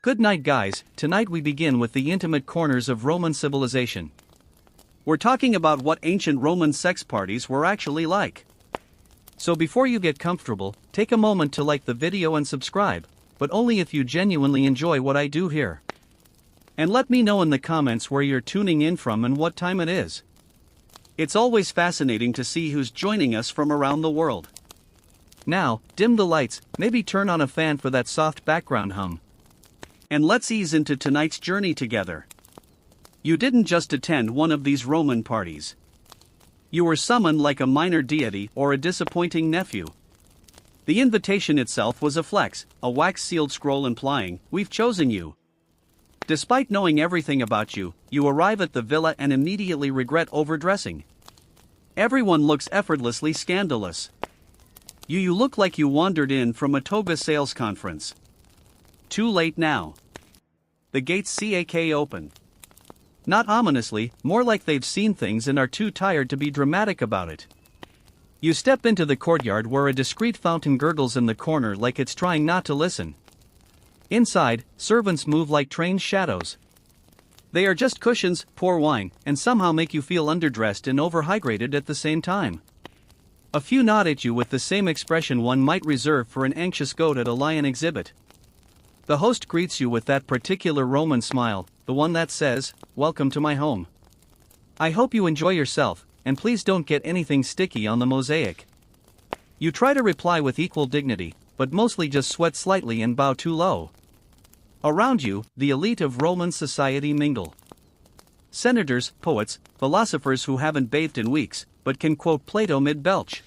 Good night, guys. Tonight we begin with the intimate corners of Roman civilization. We're talking about what ancient Roman sex parties were actually like. So before you get comfortable, take a moment to like the video and subscribe, but only if you genuinely enjoy what I do here. And let me know in the comments where you're tuning in from and what time it is. It's always fascinating to see who's joining us from around the world. Now, dim the lights, maybe turn on a fan for that soft background hum. And let's ease into tonight's journey together. You didn't just attend one of these Roman parties. You were summoned like a minor deity or a disappointing nephew. The invitation itself was a flex, a wax-sealed scroll implying, "We've chosen you." Despite knowing everything about you, you arrive at the villa and immediately regret overdressing. Everyone looks effortlessly scandalous. You look like you wandered in from a toga sales conference. Too late now. The gates crack open. Not ominously, more like they've seen things and are too tired to be dramatic about it. You step into the courtyard where a discreet fountain gurgles in the corner like it's trying not to listen. Inside, servants move like trained shadows. They are just cushions, pour wine, and somehow make you feel underdressed and overhydrated at the same time. A few nod at you with the same expression one might reserve for an anxious goat at a lion exhibit. The host greets you with that particular Roman smile, the one that says, "Welcome to my home. I hope you enjoy yourself, and please don't get anything sticky on the mosaic." You try to reply with equal dignity, but mostly just sweat slightly and bow too low. Around you, the elite of Roman society mingle. Senators, poets, philosophers who haven't bathed in weeks, but can quote Plato mid-belch.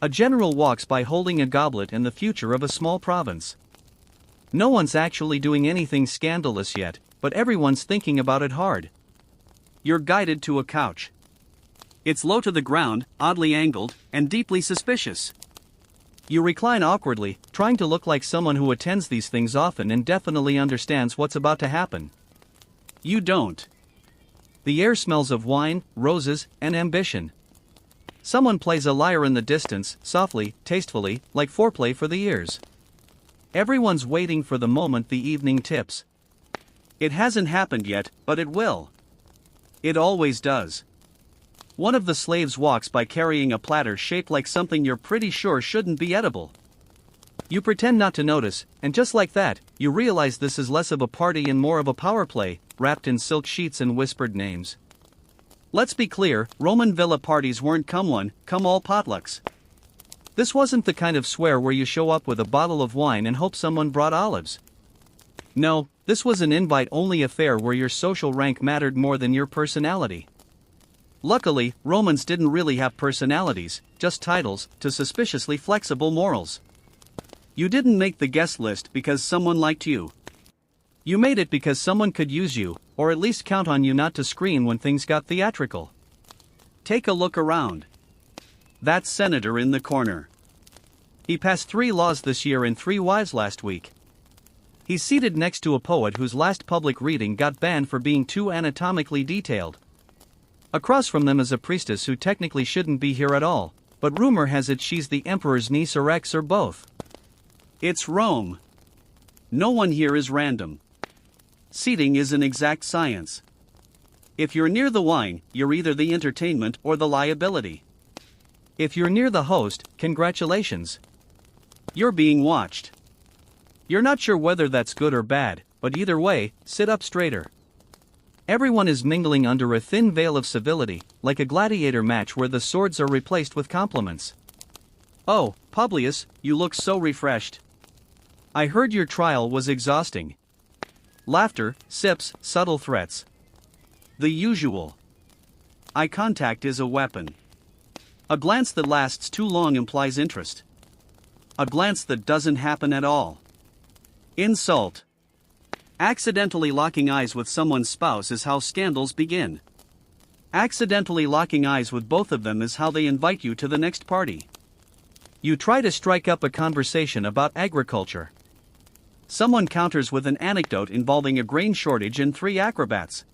A general walks by holding a goblet and the future of a small province. No one's actually doing anything scandalous yet, but everyone's thinking about it hard. You're guided to a couch. It's low to the ground, oddly angled, and deeply suspicious. You recline awkwardly, trying to look like someone who attends these things often and definitely understands what's about to happen. You don't. The air smells of wine, roses, and ambition. Someone plays a lyre in the distance, softly, tastefully, like foreplay for the ears. Everyone's waiting for the moment the evening tips. It hasn't happened yet, but it will. It always does. One of the slaves walks by carrying a platter shaped like something you're pretty sure shouldn't be edible. You pretend not to notice, and just like that, you realize this is less of a party and more of a power play, wrapped in silk sheets and whispered names. Let's be clear, Roman villa parties weren't come one, come all potlucks. This wasn't the kind of swear where you show up with a bottle of wine and hope someone brought olives. No, this was an invite-only affair where your social rank mattered more than your personality. Luckily, Romans didn't really have personalities, just titles, to suspiciously flexible morals. You didn't make the guest list because someone liked you. You made it because someone could use you, or at least count on you not to scream when things got theatrical. Take a look around. That senator in the corner. He passed 3 laws this year and 3 wives last week. He's seated next to a poet whose last public reading got banned for being too anatomically detailed. Across from them is a priestess who technically shouldn't be here at all, but rumor has it she's the emperor's niece or ex or both. It's Rome. No one here is random. Seating is an exact science. If you're near the wine, you're either the entertainment or the liability. If you're near the host, congratulations. You're being watched. You're not sure whether that's good or bad, but either way, sit up straighter. Everyone is mingling under a thin veil of civility, like a gladiator match where the swords are replaced with compliments. "Oh, Publius, you look so refreshed. I heard your trial was exhausting." Laughter, sips, subtle threats. The usual. Eye contact is a weapon. A glance that lasts too long implies interest. A glance that doesn't happen at all. Insult. Accidentally locking eyes with someone's spouse is how scandals begin. Accidentally locking eyes with both of them is how they invite you to the next party. You try to strike up a conversation about agriculture. Someone counters with an anecdote involving a grain shortage and 3 acrobats.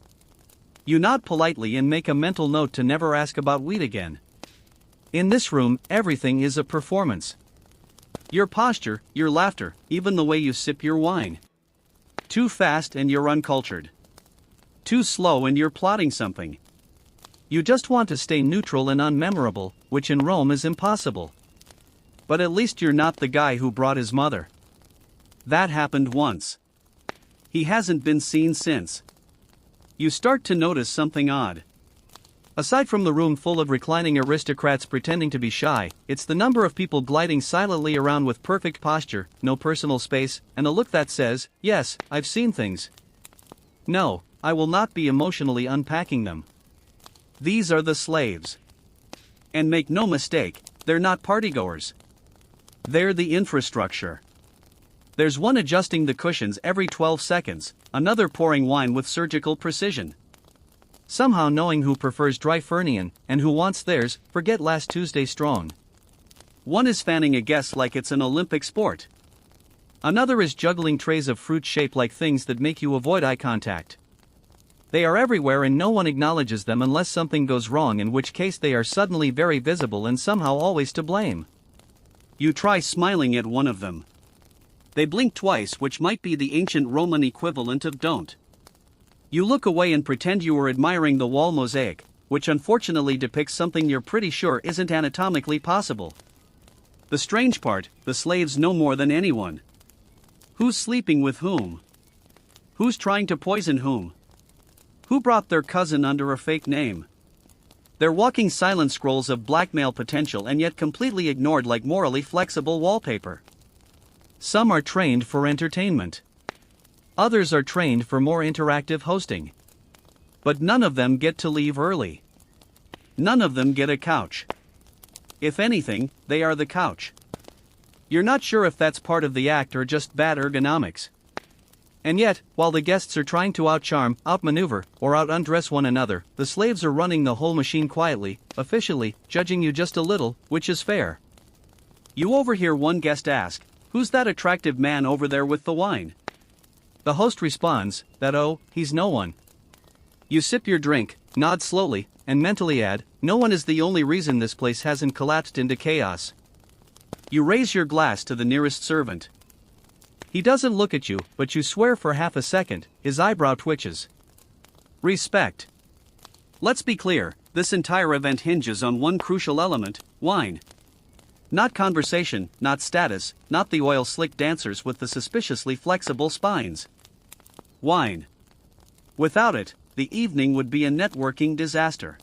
You nod politely and make a mental note to never ask about wheat again. In this room, everything is a performance. Your posture, your laughter, even the way you sip your wine. Too fast and you're uncultured. Too slow and you're plotting something. You just want to stay neutral and unmemorable, which in Rome is impossible. But at least you're not the guy who brought his mother. That happened once. He hasn't been seen since. You start to notice something odd. Aside from the room full of reclining aristocrats pretending to be shy, it's the number of people gliding silently around with perfect posture, no personal space, and a look that says, "Yes, I've seen things. No, I will not be emotionally unpacking them." These are the slaves. And make no mistake, they're not partygoers. They're the infrastructure. There's one adjusting the cushions every 12 seconds, another pouring wine with surgical precision. Somehow knowing who prefers dry Fernian, and who wants theirs, forget last Tuesday strong. One is fanning a guest like it's an Olympic sport. Another is juggling trays of fruit shaped like things that make you avoid eye contact. They are everywhere and no one acknowledges them unless something goes wrong, in which case they are suddenly very visible and somehow always to blame. You try smiling at one of them. They blink twice, which might be the ancient Roman equivalent of don't. You look away and pretend you are admiring the wall mosaic, which unfortunately depicts something you're pretty sure isn't anatomically possible. The strange part, the slaves know more than anyone. Who's sleeping with whom? Who's trying to poison whom? Who brought their cousin under a fake name? They're walking silent scrolls of blackmail potential and yet completely ignored like morally flexible wallpaper. Some are trained for entertainment. Others are trained for more interactive hosting. But none of them get to leave early. None of them get a couch. If anything, they are the couch. You're not sure if that's part of the act or just bad ergonomics. And yet, while the guests are trying to outcharm, outmaneuver, or out-undress one another, the slaves are running the whole machine quietly, officially, judging you just a little, which is fair. You overhear one guest ask, "Who's that attractive man over there with the wine?" The host responds, that he's no one. You sip your drink, nod slowly, and mentally add, no one is the only reason this place hasn't collapsed into chaos. You raise your glass to the nearest servant. He doesn't look at you, but you swear for half a second, his eyebrow twitches. Respect. Let's be clear, this entire event hinges on one crucial element, wine. Not conversation, not status, not the oil-slick dancers with the suspiciously flexible spines. Wine. Without it, the evening would be a networking disaster.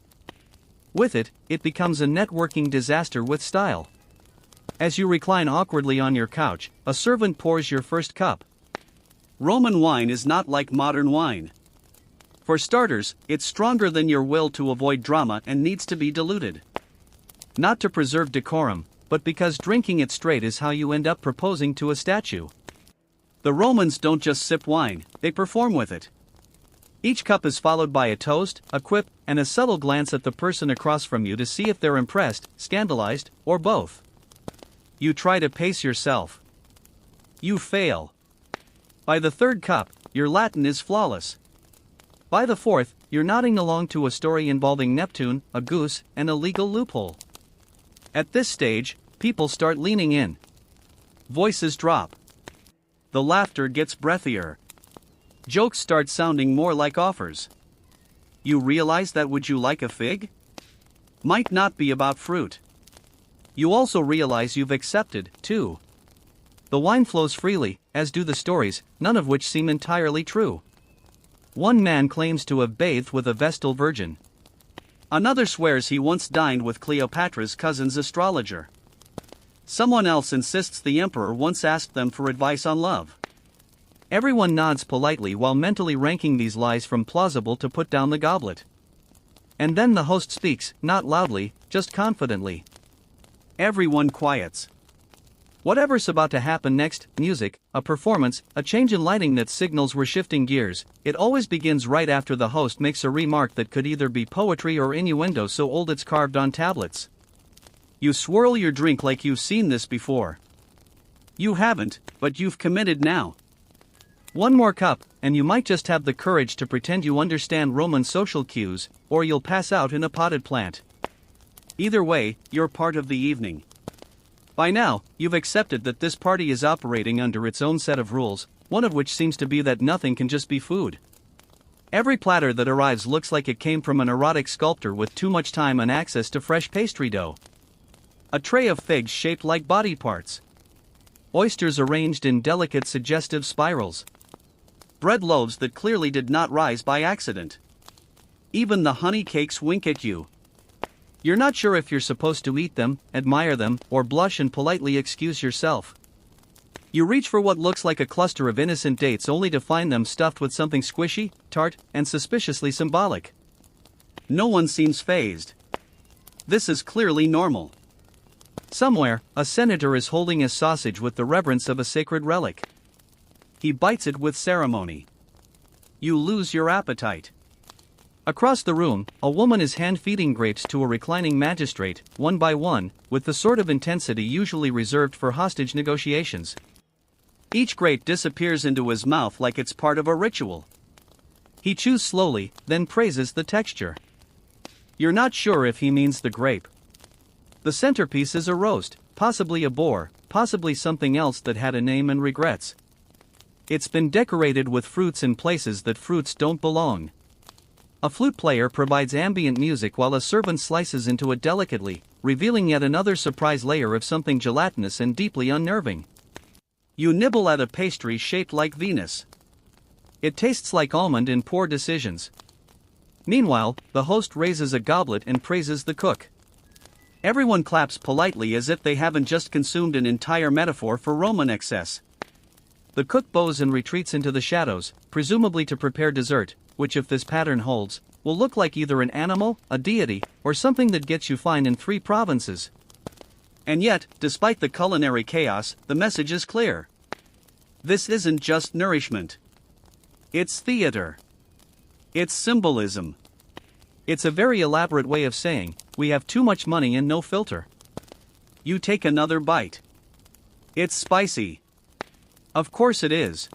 With it, it becomes a networking disaster with style. As you recline awkwardly on your couch, a servant pours your first cup. Roman wine is not like modern wine. For starters, it's stronger than your will to avoid drama and needs to be diluted. Not to preserve decorum, but because drinking it straight is how you end up proposing to a statue. The Romans don't just sip wine, they perform with it. Each cup is followed by a toast, a quip, and a subtle glance at the person across from you to see if they're impressed, scandalized, or both. You try to pace yourself. You fail. By the third cup, your Latin is flawless. By the fourth, you're nodding along to a story involving Neptune, a goose, and a legal loophole. At this stage, people start leaning in. Voices drop. The laughter gets breathier. Jokes start sounding more like offers. You realize that "would you like a fig?" might not be about fruit. You also realize you've accepted, too. The wine flows freely, as do the stories, none of which seem entirely true. One man claims to have bathed with a Vestal virgin. Another swears he once dined with Cleopatra's cousin's astrologer. Someone else insists the emperor once asked them for advice on love. Everyone nods politely while mentally ranking these lies from plausible to put down the goblet. And then the host speaks, not loudly, just confidently. Everyone quiets. Whatever's about to happen next, music, a performance, a change in lighting that signals we're shifting gears, it always begins right after the host makes a remark that could either be poetry or innuendo so old it's carved on tablets. You swirl your drink like you've seen this before. You haven't, but you've committed now. One more cup, and you might just have the courage to pretend you understand Roman social cues, or you'll pass out in a potted plant. Either way, you're part of the evening. By now, you've accepted that this party is operating under its own set of rules, one of which seems to be that nothing can just be food. Every platter that arrives looks like it came from an erotic sculptor with too much time and access to fresh pastry dough. A tray of figs shaped like body parts. Oysters arranged in delicate suggestive spirals. Bread loaves that clearly did not rise by accident. Even the honey cakes wink at you. You're not sure if you're supposed to eat them, admire them, or blush and politely excuse yourself. You reach for what looks like a cluster of innocent dates only to find them stuffed with something squishy, tart, and suspiciously symbolic. No one seems fazed. This is clearly normal. Somewhere, a senator is holding a sausage with the reverence of a sacred relic. He bites it with ceremony. You lose your appetite. Across the room, a woman is hand-feeding grapes to a reclining magistrate, one by one, with the sort of intensity usually reserved for hostage negotiations. Each grape disappears into his mouth like it's part of a ritual. He chews slowly, then praises the texture. You're not sure if he means the grape. The centerpiece is a roast, possibly a boar, possibly something else that had a name and regrets. It's been decorated with fruits in places that fruits don't belong. A flute player provides ambient music while a servant slices into it delicately, revealing yet another surprise layer of something gelatinous and deeply unnerving. You nibble at a pastry shaped like Venus. It tastes like almond in poor decisions. Meanwhile, the host raises a goblet and praises the cook. Everyone claps politely as if they haven't just consumed an entire metaphor for Roman excess. The cook bows and retreats into the shadows, presumably to prepare dessert, which, if this pattern holds, will look like either an animal, a deity, or something that gets you fined in 3 provinces. And yet, despite the culinary chaos, the message is clear. This isn't just nourishment. It's theater. It's symbolism. It's a very elaborate way of saying, we have too much money and no filter. You take another bite. It's spicy. Of course it is.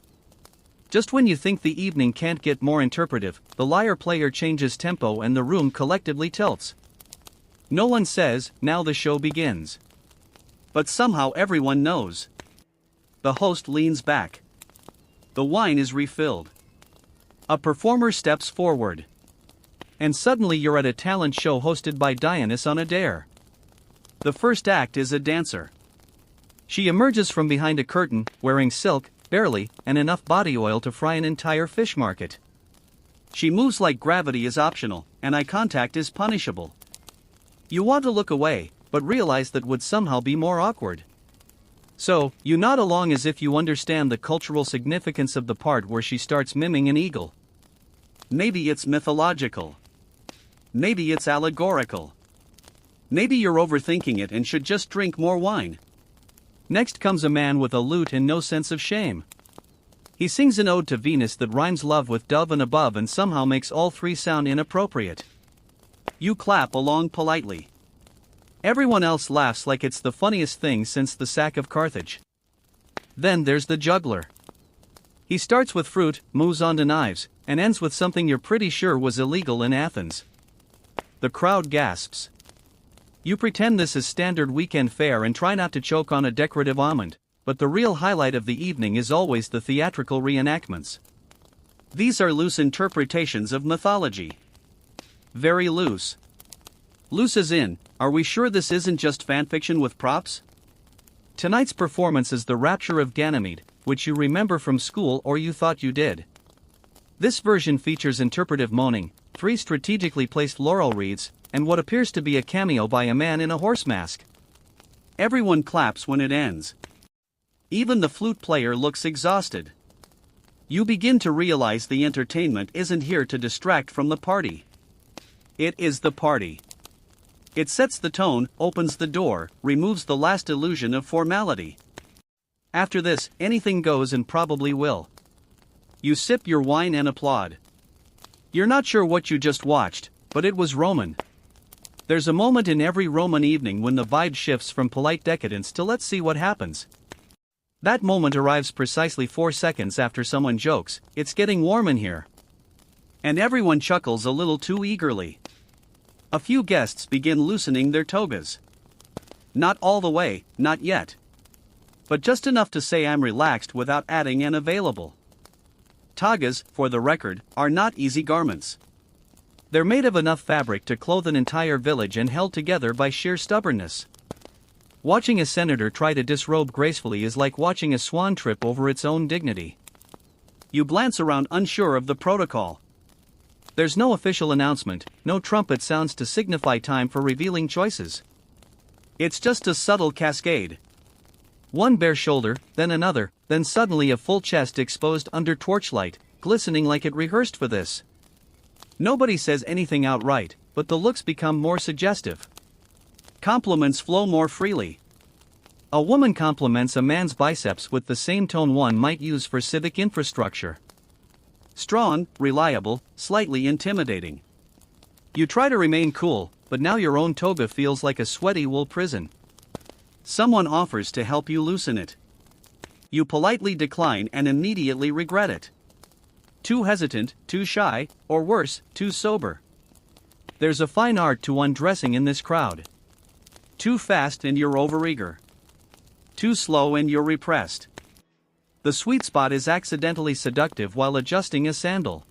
Just when you think the evening can't get more interpretive, the lyre player changes tempo and the room collectively tilts. No one says, now the show begins. But somehow everyone knows. The host leans back. The wine is refilled. A performer steps forward. And suddenly you're at a talent show hosted by Dionysus on a dare. The first act is a dancer. She emerges from behind a curtain, wearing silk, barely, and enough body oil to fry an entire fish market. She moves like gravity is optional, and eye contact is punishable. You want to look away, but realize that would somehow be more awkward. So, you nod along as if you understand the cultural significance of the part where she starts miming an eagle. Maybe it's mythological. Maybe it's allegorical. Maybe you're overthinking it and should just drink more wine. Next comes a man with a lute and no sense of shame. He sings an ode to Venus that rhymes love with dove and above and somehow makes all 3 sound inappropriate. You clap along politely. Everyone else laughs like it's the funniest thing since the sack of Carthage. Then there's the juggler. He starts with fruit, moves on to knives, and ends with something you're pretty sure was illegal in Athens. The crowd gasps. You pretend this is standard weekend fare and try not to choke on a decorative almond, but the real highlight of the evening is always the theatrical reenactments. These are loose interpretations of mythology. Very loose. Loose as in, are we sure this isn't just fanfiction with props? Tonight's performance is the rapture of Ganymede, which you remember from school or you thought you did. This version features interpretive moaning, 3 strategically placed laurel wreaths, and what appears to be a cameo by a man in a horse mask. Everyone claps when it ends. Even the flute player looks exhausted. You begin to realize the entertainment isn't here to distract from the party. It is the party. It sets the tone, opens the door, removes the last illusion of formality. After this, anything goes and probably will. You sip your wine and applaud. You're not sure what you just watched, but it was Roman. There's a moment in every Roman evening when the vibe shifts from polite decadence to let's see what happens. That moment arrives precisely 4 seconds after someone jokes, "It's getting warm in here." And everyone chuckles a little too eagerly. A few guests begin loosening their togas. Not all the way, not yet. but just enough to say I'm relaxed without adding an available. Togas, for the record, are not easy garments. They're made of enough fabric to clothe an entire village and held together by sheer stubbornness. Watching a senator try to disrobe gracefully is like watching a swan trip over its own dignity. You glance around unsure of the protocol. There's no official announcement, no trumpet sounds to signify time for revealing choices. It's just a subtle cascade. One bare shoulder, then another, then suddenly a full chest exposed under torchlight, glistening like it rehearsed for this. Nobody says anything outright, but the looks become more suggestive. Compliments flow more freely. A woman compliments a man's biceps with the same tone one might use for civic infrastructure. Strong, reliable, slightly intimidating. You try to remain cool, but now your own toga feels like a sweaty wool prison. Someone offers to help you loosen it. You politely decline and immediately regret it. Too hesitant, too shy, or worse, too sober. There's a fine art to undressing in this crowd. Too fast and you're overeager. Too slow and you're repressed. The sweet spot is accidentally seductive while adjusting a sandal.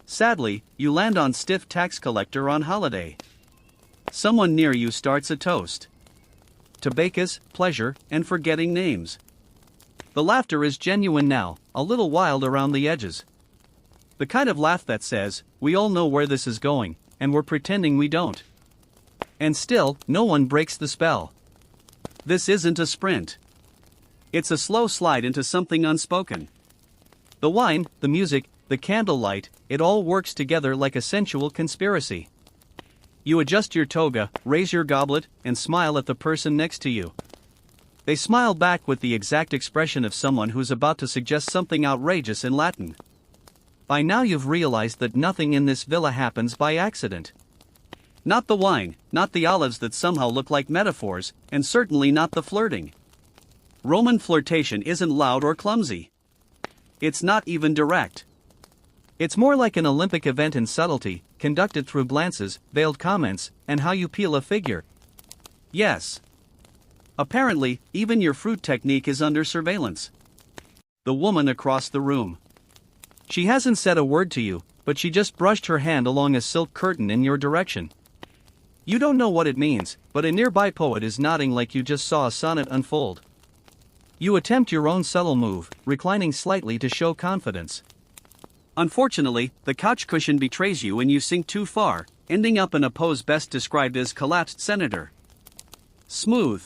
Sadly, you land on stiff tax collector on holiday. Someone near you starts a toast. To Bacchus, pleasure, and forgetting names. The laughter is genuine now, a little wild around the edges. The kind of laugh that says, we all know where this is going, and we're pretending we don't. And still, no one breaks the spell. This isn't a sprint. It's a slow slide into something unspoken. The wine, the music, the candlelight, it all works together like a sensual conspiracy. You adjust your toga, raise your goblet, and smile at the person next to you. They smile back with the exact expression of someone who's about to suggest something outrageous in Latin. By now you've realized that nothing in this villa happens by accident. Not the wine, not the olives that somehow look like metaphors, and certainly not the flirting. Roman flirtation isn't loud or clumsy. It's not even direct. It's more like an Olympic event in subtlety, conducted through glances, veiled comments, and how you peel a figure. Yes. Apparently, even your fruit technique is under surveillance. The woman across the room. She hasn't said a word to you, but she just brushed her hand along a silk curtain in your direction. You don't know what it means, but a nearby poet is nodding like you just saw a sonnet unfold. You attempt your own subtle move, reclining slightly to show confidence. Unfortunately, the couch cushion betrays you and you sink too far, ending up in a pose best described as collapsed senator. Smooth.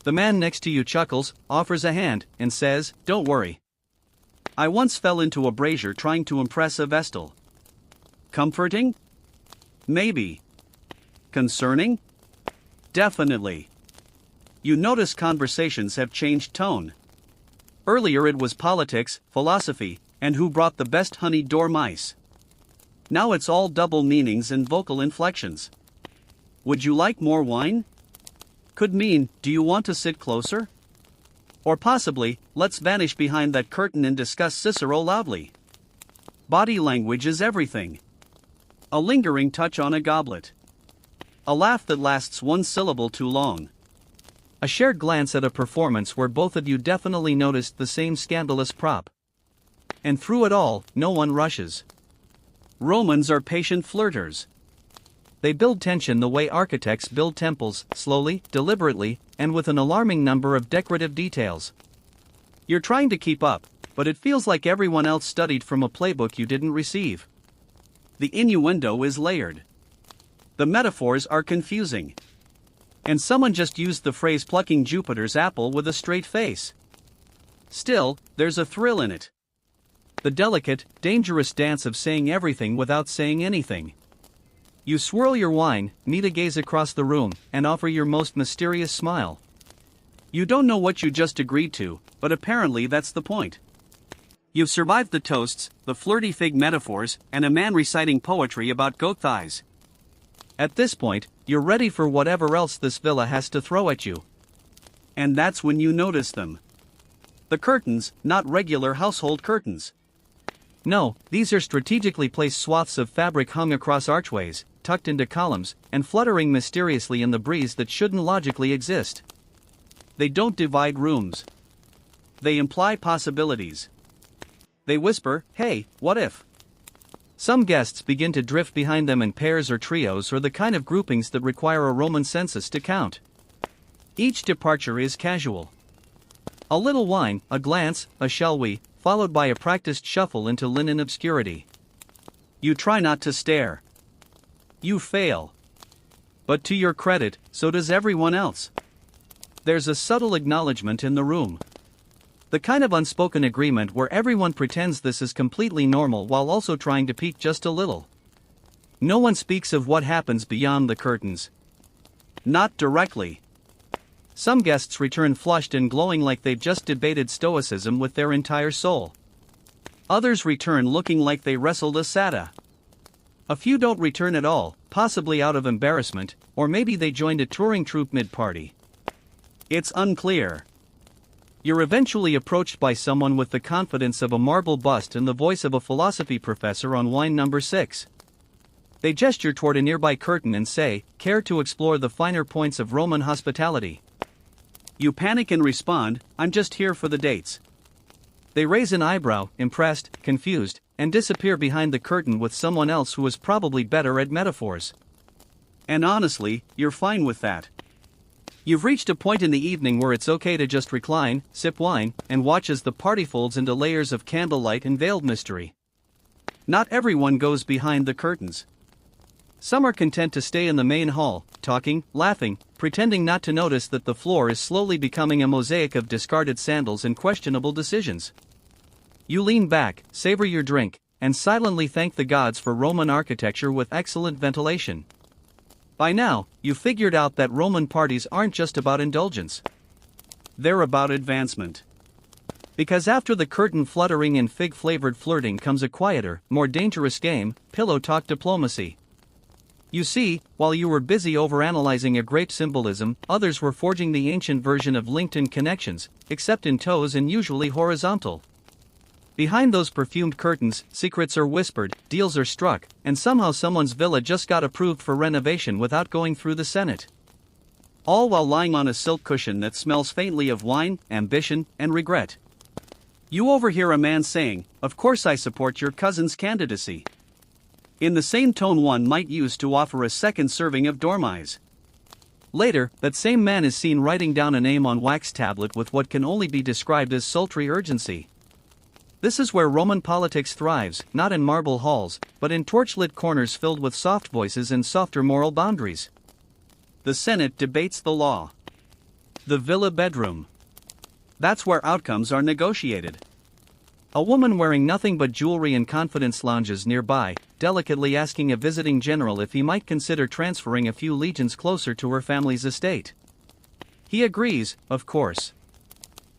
The man next to you chuckles, offers a hand, and says, "Don't worry. I once fell into a brazier trying to impress a vestal." Comforting? Maybe. Concerning? Definitely. You notice conversations have changed tone. Earlier it was politics, philosophy, and who brought the best honeyed dormice. Now it's all double meanings and vocal inflections. Would you like more wine? Could mean, do you want to sit closer? Or possibly, let's vanish behind that curtain and discuss Cicero loudly. Body language is everything. A lingering touch on a goblet. A laugh that lasts one syllable too long. A shared glance at a performance where both of you definitely noticed the same scandalous prop. And through it all, no one rushes. Romans are patient flirters. They build tension the way architects build temples, slowly, deliberately, and with an alarming number of decorative details. You're trying to keep up, but it feels like everyone else studied from a playbook you didn't receive. The innuendo is layered. The metaphors are confusing. And someone just used the phrase plucking Jupiter's apple with a straight face. Still, there's a thrill in it. The delicate, dangerous dance of saying everything without saying anything. You swirl your wine, meet a gaze across the room, and offer your most mysterious smile. You don't know what you just agreed to, but apparently that's the point. You've survived the toasts, the flirty fig metaphors, and a man reciting poetry about goat thighs. At this point, you're ready for whatever else this villa has to throw at you. And that's when you notice them. The curtains, not regular household curtains. No, these are strategically placed swaths of fabric hung across archways, tucked into columns, and fluttering mysteriously in the breeze that shouldn't logically exist. They don't divide rooms. They imply possibilities. They whisper, "Hey, what if?" Some guests begin to drift behind them in pairs or trios or the kind of groupings that require a Roman census to count. Each departure is casual. A little wine, a glance, a shall we, followed by a practiced shuffle into linen obscurity. You try not to stare. You fail. But to your credit, so does everyone else. There's a subtle acknowledgement in the room. The kind of unspoken agreement where everyone pretends this is completely normal while also trying to peek just a little. No one speaks of what happens beyond the curtains. Not directly. Some guests return flushed and glowing like they've just debated stoicism with their entire soul. Others return looking like they wrestled a satyr. A few don't return at all, possibly out of embarrassment, or maybe they joined a touring troupe mid-party. It's unclear. You're eventually approached by someone with the confidence of a marble bust and the voice of a philosophy professor on wine number 6. They gesture toward a nearby curtain and say, "Care to explore the finer points of Roman hospitality?" You panic and respond, "I'm just here for the dates." They raise an eyebrow, impressed, confused, and disappear behind the curtain with someone else who is probably better at metaphors. And honestly, you're fine with that. You've reached a point in the evening where it's okay to just recline, sip wine, and watch as the party folds into layers of candlelight and veiled mystery. Not everyone goes behind the curtains. Some are content to stay in the main hall, talking, laughing, pretending not to notice that the floor is slowly becoming a mosaic of discarded sandals and questionable decisions. You lean back, savor your drink, and silently thank the gods for Roman architecture with excellent ventilation. By now, you've figured out that Roman parties aren't just about indulgence. They're about advancement. Because after the curtain fluttering and fig-flavored flirting comes a quieter, more dangerous game, pillow talk diplomacy. You see, while you were busy overanalyzing a grape symbolism, others were forging the ancient version of LinkedIn connections, except in toes and usually horizontal. Behind those perfumed curtains, secrets are whispered, deals are struck, and somehow someone's villa just got approved for renovation without going through the Senate. All while lying on a silk cushion that smells faintly of wine, ambition, and regret. You overhear a man saying, "Of course I support your cousin's candidacy," in the same tone one might use to offer a second serving of dormice. Later, that same man is seen writing down a name on wax tablet with what can only be described as sultry urgency. This is where Roman politics thrives, not in marble halls, but in torchlit corners filled with soft voices and softer moral boundaries. The Senate debates the law. The villa bedroom. That's where outcomes are negotiated. A woman wearing nothing but jewelry and confidence lounges nearby, delicately asking a visiting general if he might consider transferring a few legions closer to her family's estate. He agrees, of course.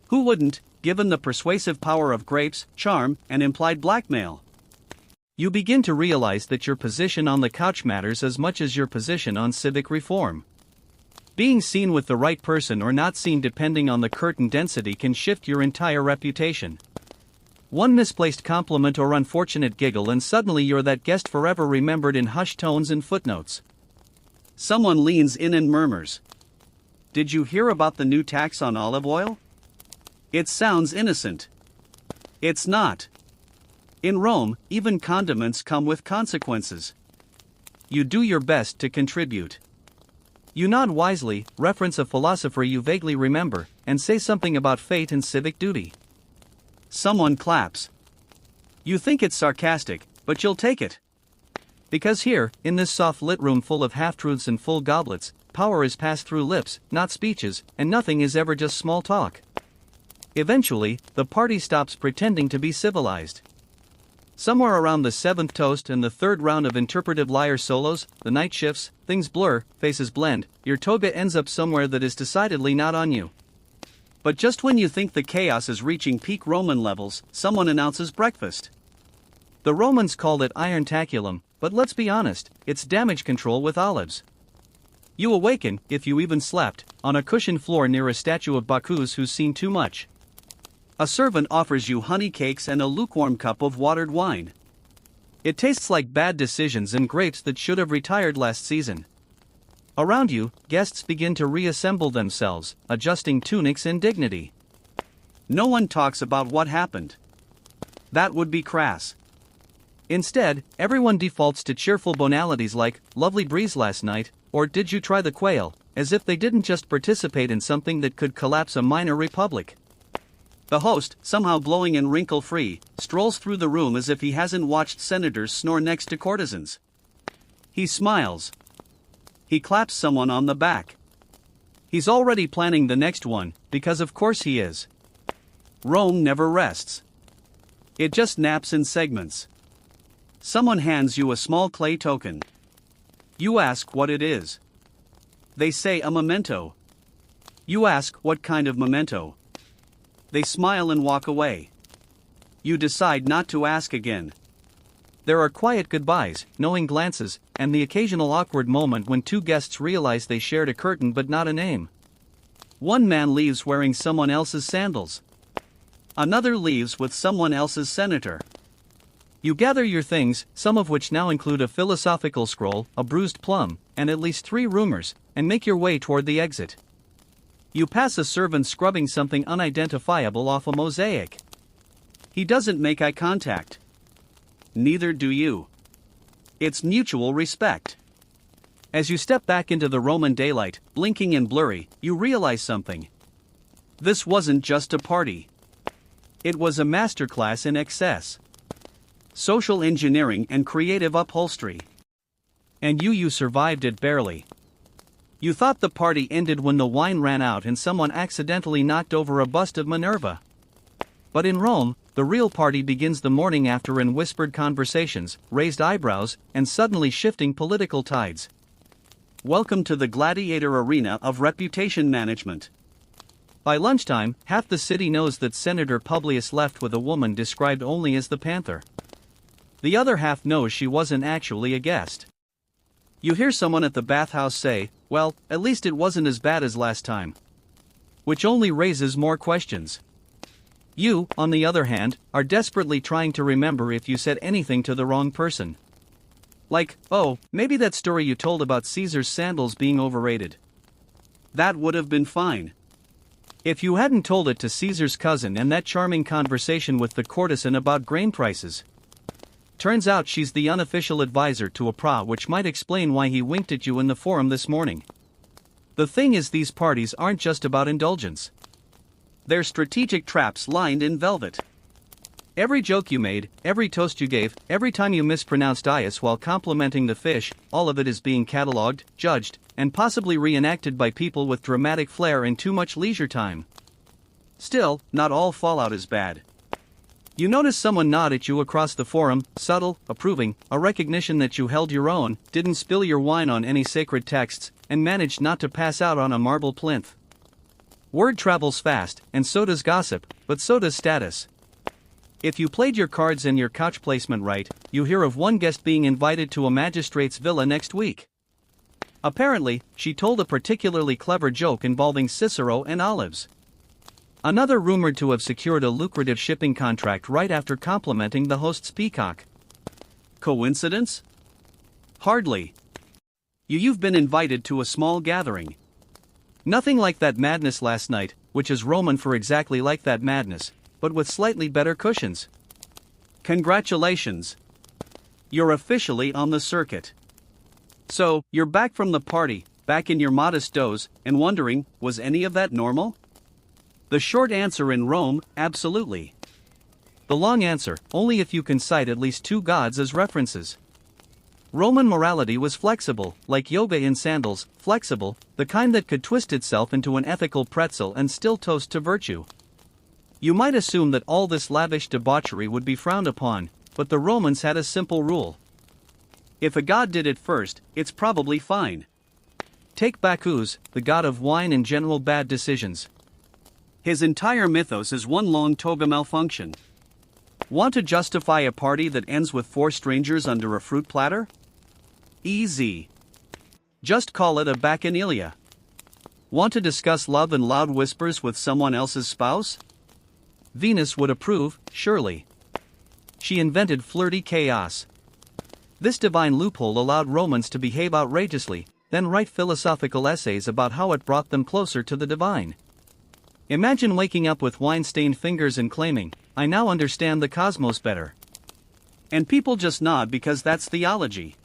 Who wouldn't, given the persuasive power of grapes, charm, and implied blackmail? You begin to realize that your position on the couch matters as much as your position on civic reform. Being seen with the right person or not seen depending on the curtain density can shift your entire reputation. One misplaced compliment or unfortunate giggle and suddenly you're that guest forever remembered in hushed tones and footnotes. Someone leans in and murmurs, "Did you hear about the new tax on olive oil?" It sounds innocent. It's not. In Rome, even condiments come with consequences. You do your best to contribute. You nod wisely, reference a philosopher you vaguely remember, and say something about fate and civic duty. Someone claps. You think it's sarcastic, but you'll take it. Because here, in this soft-lit room full of half-truths and full goblets, power is passed through lips, not speeches, and nothing is ever just small talk. Eventually, the party stops pretending to be civilized. Somewhere around the 7th toast and the 3rd round of interpretive lyre solos, the night shifts, things blur, faces blend, your toga ends up somewhere that is decidedly not on you. But just when you think the chaos is reaching peak Roman levels, someone announces breakfast. The Romans called it irontaculum, but let's be honest, it's damage control with olives. You awaken, if you even slept, on a cushioned floor near a statue of Bacchus who's seen too much. A servant offers you honey cakes and a lukewarm cup of watered wine. It tastes like bad decisions and grapes that should have retired last season. Around you, guests begin to reassemble themselves, adjusting tunics in dignity. No one talks about what happened. That would be crass. Instead, everyone defaults to cheerful banalities like, lovely breeze last night, or did you try the quail, as if they didn't just participate in something that could collapse a minor republic. The host, somehow glowing and wrinkle-free, strolls through the room as if he hasn't watched senators snore next to courtesans. He smiles. He claps someone on the back. He's already planning the next one, because of course he is. Rome never rests. It just naps in segments. Someone hands you a small clay token. You ask what it is. They say a memento. You ask what kind of memento. They smile and walk away. You decide not to ask again. There are quiet goodbyes, knowing glances, and the occasional awkward moment when two guests realize they shared a curtain but not a name. One man leaves wearing someone else's sandals. Another leaves with someone else's senator. You gather your things, some of which now include a philosophical scroll, a bruised plum, and at least 3 rumors, and make your way toward the exit. You pass a servant scrubbing something unidentifiable off a mosaic. He doesn't make eye contact. Neither do you. It's mutual respect. As you step back into the Roman daylight, blinking and blurry, you realize something. This wasn't just a party. It was a masterclass in excess. Social engineering and creative upholstery. And you survived it barely. You thought the party ended when the wine ran out and someone accidentally knocked over a bust of Minerva. But in Rome, the real party begins the morning after in whispered conversations, raised eyebrows, and suddenly shifting political tides. Welcome to the gladiator arena of reputation management. By lunchtime, half the city knows that Senator Publius left with a woman described only as the Panther. The other half knows she wasn't actually a guest. You hear someone at the bathhouse say, well, at least it wasn't as bad as last time. Which only raises more questions. You, on the other hand, are desperately trying to remember if you said anything to the wrong person. Like, oh, maybe that story you told about Caesar's sandals being overrated. That would have been fine. If you hadn't told it to Caesar's cousin and that charming conversation with the courtesan about grain prices. Turns out she's the unofficial advisor to a pra, which might explain why he winked at you in the forum this morning. The thing is, these parties aren't just about indulgence. They're strategic traps lined in velvet. Every joke you made, every toast you gave, every time you mispronounced ice while complimenting the fish, all of it is being catalogued, judged, and possibly reenacted by people with dramatic flair and too much leisure time. Still, not all fallout is bad. You notice someone nod at you across the forum, subtle, approving, a recognition that you held your own, didn't spill your wine on any sacred texts, and managed not to pass out on a marble plinth. Word travels fast, and so does gossip, but so does status. If you played your cards and your couch placement right, you hear of one guest being invited to a magistrate's villa next week. Apparently, she told a particularly clever joke involving Cicero and olives. Another rumored to have secured a lucrative shipping contract right after complimenting the host's peacock. Coincidence? Hardly. You've been invited to a small gathering. Nothing like that madness last night, which is Roman for exactly like that madness, but with slightly better cushions. Congratulations. You're officially on the circuit. So, you're back from the party, back in your modest doze, and wondering, was any of that normal? The short answer in Rome, absolutely. The long answer, only if you can cite at least 2 gods as references. Roman morality was flexible, like yoga in sandals, flexible, the kind that could twist itself into an ethical pretzel and still toast to virtue. You might assume that all this lavish debauchery would be frowned upon, but the Romans had a simple rule. If a god did it first, it's probably fine. Take Bacchus, the god of wine and general bad decisions. His entire mythos is one long toga malfunction. Want to justify a party that ends with 4 strangers under a fruit platter? Easy. Just call it a bacchanalia. Want to discuss love in loud whispers with someone else's spouse? Venus would approve, surely. She invented flirty chaos. This divine loophole allowed Romans to behave outrageously, then write philosophical essays about how it brought them closer to the divine. Imagine waking up with wine-stained fingers and claiming, "I now understand the cosmos better." And people just nod because that's theology.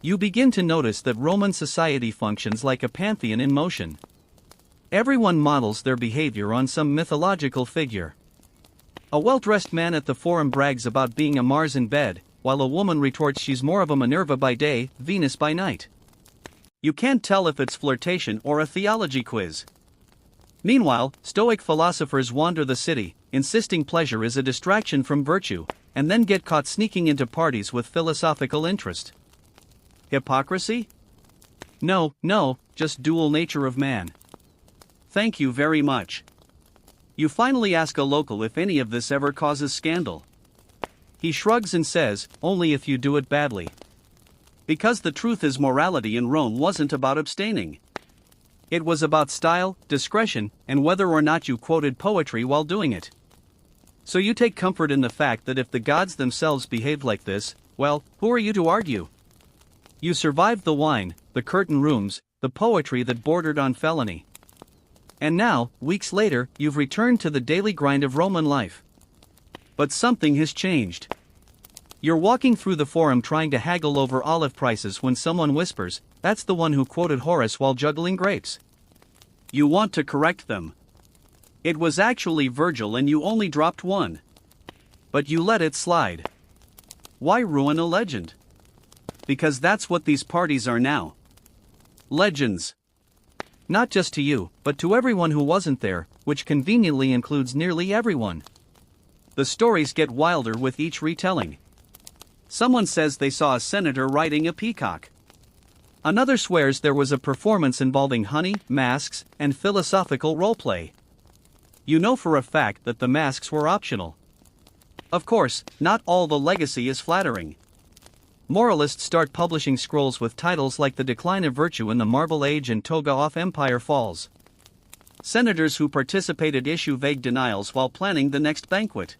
You begin to notice that Roman society functions like a pantheon in motion. Everyone models their behavior on some mythological figure. A well-dressed man at the Forum brags about being a Mars in bed, while a woman retorts she's more of a Minerva by day, Venus by night. You can't tell if it's flirtation or a theology quiz. Meanwhile, Stoic philosophers wander the city, insisting pleasure is a distraction from virtue, and then get caught sneaking into parties with philosophical interest. Hypocrisy? No, just dual nature of man. Thank you very much. You finally ask a local if any of this ever causes scandal. He shrugs and says, only if you do it badly. Because the truth is, morality in Rome wasn't about abstaining. It was about style, discretion, and whether or not you quoted poetry while doing it. So you take comfort in the fact that if the gods themselves behaved like this, well, who are you to argue? You survived the wine, the curtain rooms, the poetry that bordered on felony. And now, weeks later, you've returned to the daily grind of Roman life. But something has changed. You're walking through the Forum trying to haggle over olive prices when someone whispers, "That's the one who quoted Horace while juggling grapes." You want to correct them. It was actually Virgil and you only dropped one. But you let it slide. Why ruin a legend? Because that's what these parties are now. Legends. Not just to you, but to everyone who wasn't there, which conveniently includes nearly everyone. The stories get wilder with each retelling. Someone says they saw a senator riding a peacock. Another swears there was a performance involving honey, masks, and philosophical roleplay. You know for a fact that the masks were optional. Of course, not all the legacy is flattering. Moralists start publishing scrolls with titles like The Decline of Virtue in the Marble Age and Toga Off Empire Falls. Senators who participated issue vague denials while planning the next banquet.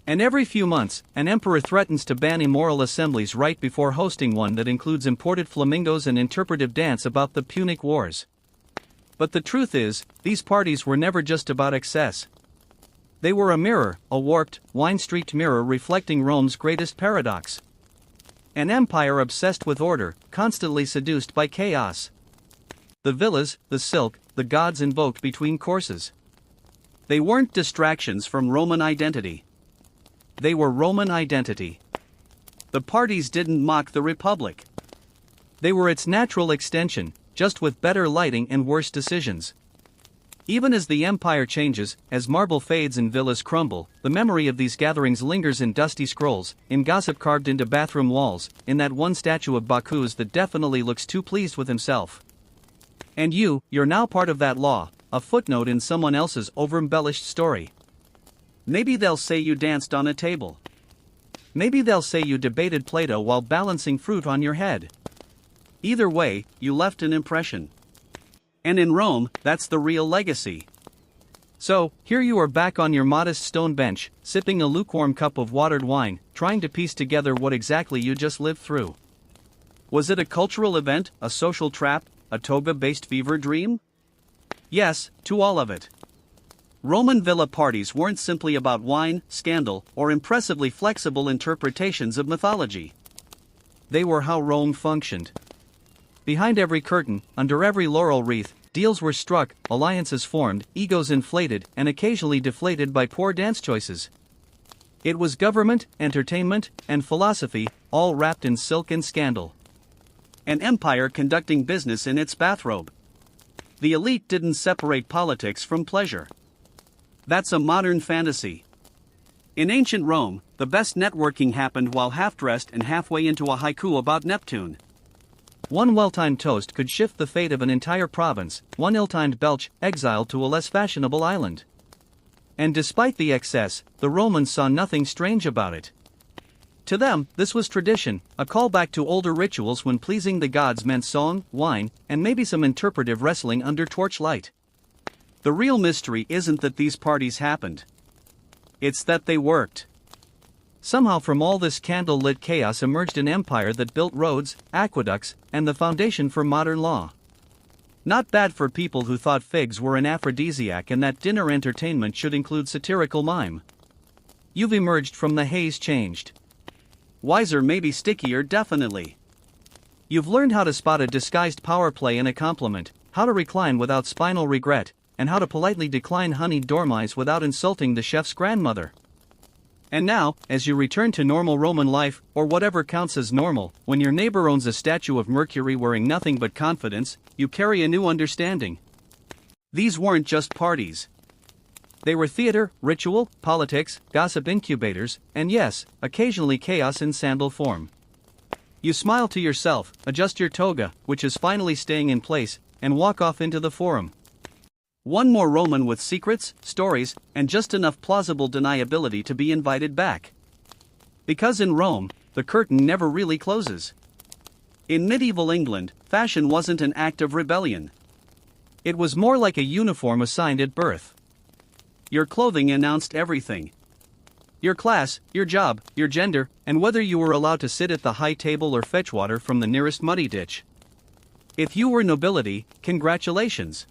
And every few months, an emperor threatens to ban immoral assemblies right before hosting one that includes imported flamingos and interpretive dance about the Punic Wars. But the truth is, these parties were never just about excess. They were a mirror, a warped, wine-streaked mirror reflecting Rome's greatest paradox. An empire obsessed with order, constantly seduced by chaos. The villas, the silk, the gods invoked between courses. They weren't distractions from Roman identity. They were Roman identity. The parties didn't mock the Republic. They were its natural extension, just with better lighting and worse decisions. Even as the empire changes, as marble fades and villas crumble, the memory of these gatherings lingers in dusty scrolls, in gossip carved into bathroom walls, in that one statue of Bacchus that definitely looks too pleased with himself. And you're now part of that law, a footnote in someone else's over-embellished story. Maybe they'll say you danced on a table. Maybe they'll say you debated Plato while balancing fruit on your head. Either way, you left an impression. And in Rome, that's the real legacy. So, here you are back on your modest stone bench, sipping a lukewarm cup of watered wine, trying to piece together what exactly you just lived through. Was it a cultural event, a social trap, a toga-based fever dream? Yes, to all of it. Roman villa parties weren't simply about wine, scandal, or impressively flexible interpretations of mythology. They were how Rome functioned. Behind every curtain, under every laurel wreath, deals were struck, alliances formed, egos inflated, and occasionally deflated by poor dance choices. It was government, entertainment, and philosophy, all wrapped in silk and scandal. An empire conducting business in its bathrobe. The elite didn't separate politics from pleasure. That's a modern fantasy. In ancient Rome, the best networking happened while half-dressed and halfway into a haiku about Neptune. One well-timed toast could shift the fate of an entire province, one ill-timed belch, exiled to a less fashionable island. And despite the excess, the Romans saw nothing strange about it. To them, this was tradition, a callback to older rituals when pleasing the gods meant song, wine, and maybe some interpretive wrestling under torchlight. The real mystery isn't that these parties happened. It's that they worked. Somehow from all this candle-lit chaos emerged an empire that built roads, aqueducts, and the foundation for modern law. Not bad for people who thought figs were an aphrodisiac and that dinner entertainment should include satirical mime. You've emerged from the haze changed. Wiser, maybe stickier, definitely. You've learned how to spot a disguised power play in a compliment, how to recline without spinal regret, and how to politely decline honeyed dormice without insulting the chef's grandmother. And now, as you return to normal Roman life, or whatever counts as normal, when your neighbor owns a statue of Mercury wearing nothing but confidence, you carry a new understanding. These weren't just parties. They were theater, ritual, politics, gossip incubators, and yes, occasionally chaos in sandal form. You smile to yourself, adjust your toga, which is finally staying in place, and walk off into the forum. One more Roman with secrets, stories, and just enough plausible deniability to be invited back. Because in Rome, the curtain never really closes. In medieval England, fashion wasn't an act of rebellion. It was more like a uniform assigned at birth. Your clothing announced everything. Your class, your job, your gender, and whether you were allowed to sit at the high table or fetch water from the nearest muddy ditch. If you were nobility, congratulations.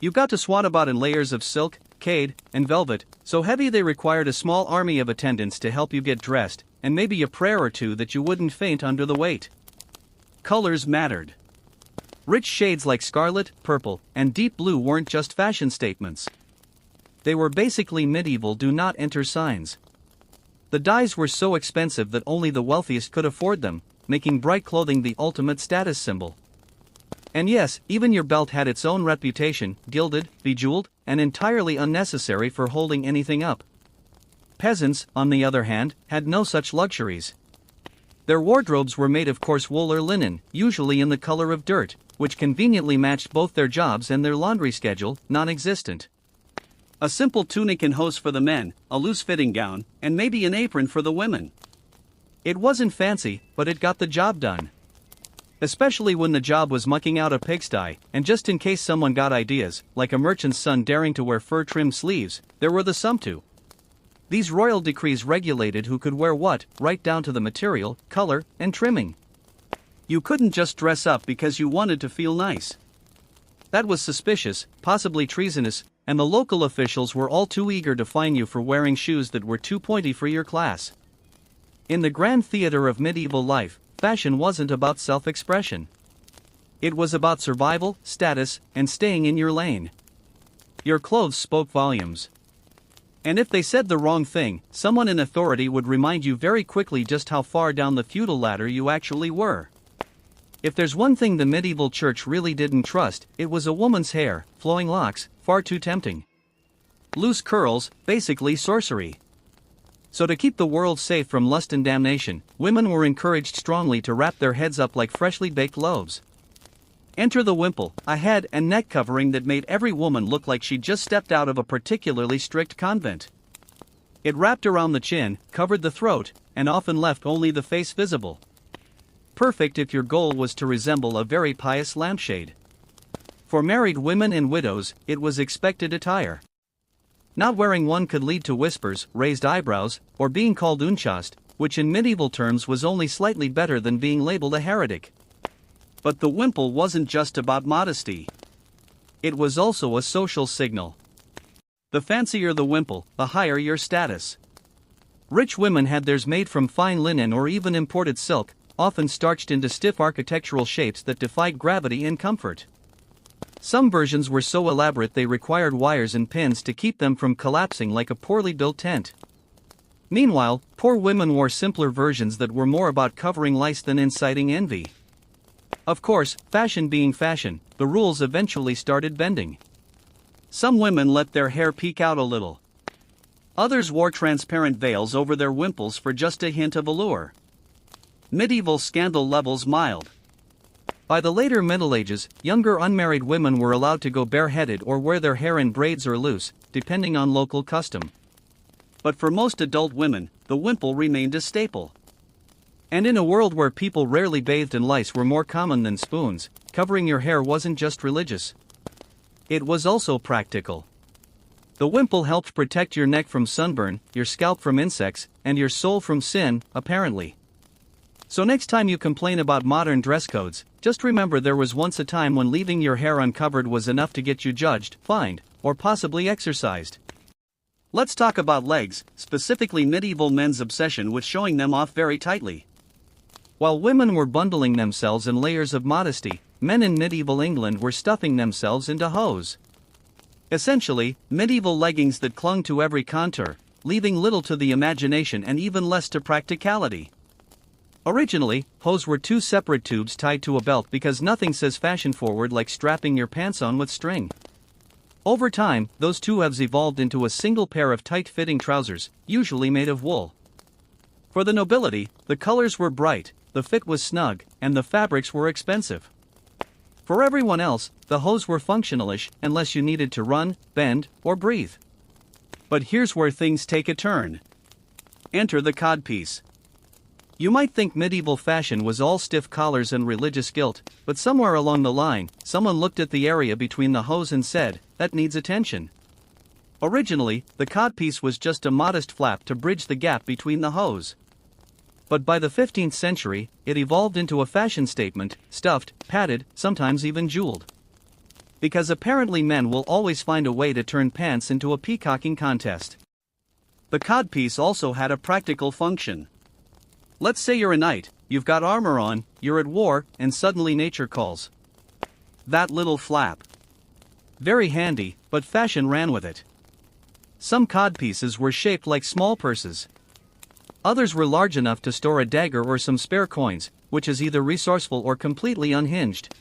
You got to swat about in layers of silk, cade, and velvet, so heavy they required a small army of attendants to help you get dressed, and maybe a prayer or two that you wouldn't faint under the weight. Colors mattered. Rich shades like scarlet, purple, and deep blue weren't just fashion statements. They were basically medieval do not enter signs. The dyes were so expensive that only the wealthiest could afford them, making bright clothing the ultimate status symbol. And yes, even your belt had its own reputation, gilded, bejeweled, and entirely unnecessary for holding anything up. Peasants, on the other hand, had no such luxuries. Their wardrobes were made of coarse wool or linen, usually in the color of dirt, which conveniently matched both their jobs and their laundry schedule, non-existent. A simple tunic and hose for the men, a loose-fitting gown, and maybe an apron for the women. It wasn't fancy, but it got the job done. Especially when the job was mucking out a pigsty, and just in case someone got ideas, like a merchant's son daring to wear fur-trimmed sleeves, there were the sumptu. These royal decrees regulated who could wear what, right down to the material, color, and trimming. You couldn't just dress up because you wanted to feel nice. That was suspicious, possibly treasonous, and the local officials were all too eager to fine you for wearing shoes that were too pointy for your class. In the grand theater of medieval life, fashion wasn't about self-expression. It was about survival, status, and staying in your lane. Your clothes spoke volumes. And if they said the wrong thing, someone in authority would remind you very quickly just how far down the feudal ladder you actually were. If there's one thing the medieval church really didn't trust, it was a woman's hair, flowing locks, far too tempting. Loose curls, basically sorcery. So to keep the world safe from lust and damnation, women were encouraged strongly to wrap their heads up like freshly baked loaves. Enter the wimple, a head and neck covering that made every woman look like she'd just stepped out of a particularly strict convent. It wrapped around the chin, covered the throat, and often left only the face visible. Perfect if your goal was to resemble a very pious lampshade. For married women and widows, it was expected attire. Not wearing one could lead to whispers, raised eyebrows, or being called unchaste, which in medieval terms was only slightly better than being labeled a heretic. But the wimple wasn't just about modesty. It was also a social signal. The fancier the wimple, the higher your status. Rich women had theirs made from fine linen or even imported silk, often starched into stiff architectural shapes that defied gravity and comfort. Some versions were so elaborate they required wires and pins to keep them from collapsing like a poorly built tent. Meanwhile, poor women wore simpler versions that were more about covering lice than inciting envy. Of course, fashion being fashion, the rules eventually started bending. Some women let their hair peek out a little. Others wore transparent veils over their wimples for just a hint of allure. Medieval scandal levels mild. By the later Middle Ages, younger unmarried women were allowed to go bareheaded or wear their hair in braids or loose, depending on local custom. But for most adult women, the wimple remained a staple. And in a world where people rarely bathed and lice were more common than spoons, covering your hair wasn't just religious. It was also practical. The wimple helped protect your neck from sunburn, your scalp from insects, and your soul from sin, apparently. So next time you complain about modern dress codes, just remember there was once a time when leaving your hair uncovered was enough to get you judged, fined, or possibly exorcised. Let's talk about legs, specifically medieval men's obsession with showing them off very tightly. While women were bundling themselves in layers of modesty, men in medieval England were stuffing themselves into hose. Essentially, medieval leggings that clung to every contour, leaving little to the imagination and even less to practicality. Originally, hose were two separate tubes tied to a belt because nothing says fashion forward like strapping your pants on with string. Over time, those two have evolved into a single pair of tight-fitting trousers, usually made of wool. For the nobility, the colors were bright, the fit was snug, and the fabrics were expensive. For everyone else, the hose were functionalish unless you needed to run, bend, or breathe. But here's where things take a turn. Enter the codpiece. You might think medieval fashion was all stiff collars and religious guilt, but somewhere along the line, someone looked at the area between the hose and said, "That needs attention." Originally, the codpiece was just a modest flap to bridge the gap between the hose. But by the 15th century, it evolved into a fashion statement, stuffed, padded, sometimes even jeweled. Because apparently men will always find a way to turn pants into a peacocking contest. The codpiece also had a practical function. Let's say you're a knight, you've got armor on, you're at war, and suddenly nature calls. That little flap. Very handy, but fashion ran with it. Some codpieces were shaped like small purses. Others were large enough to store a dagger or some spare coins, which is either resourceful or completely unhinged.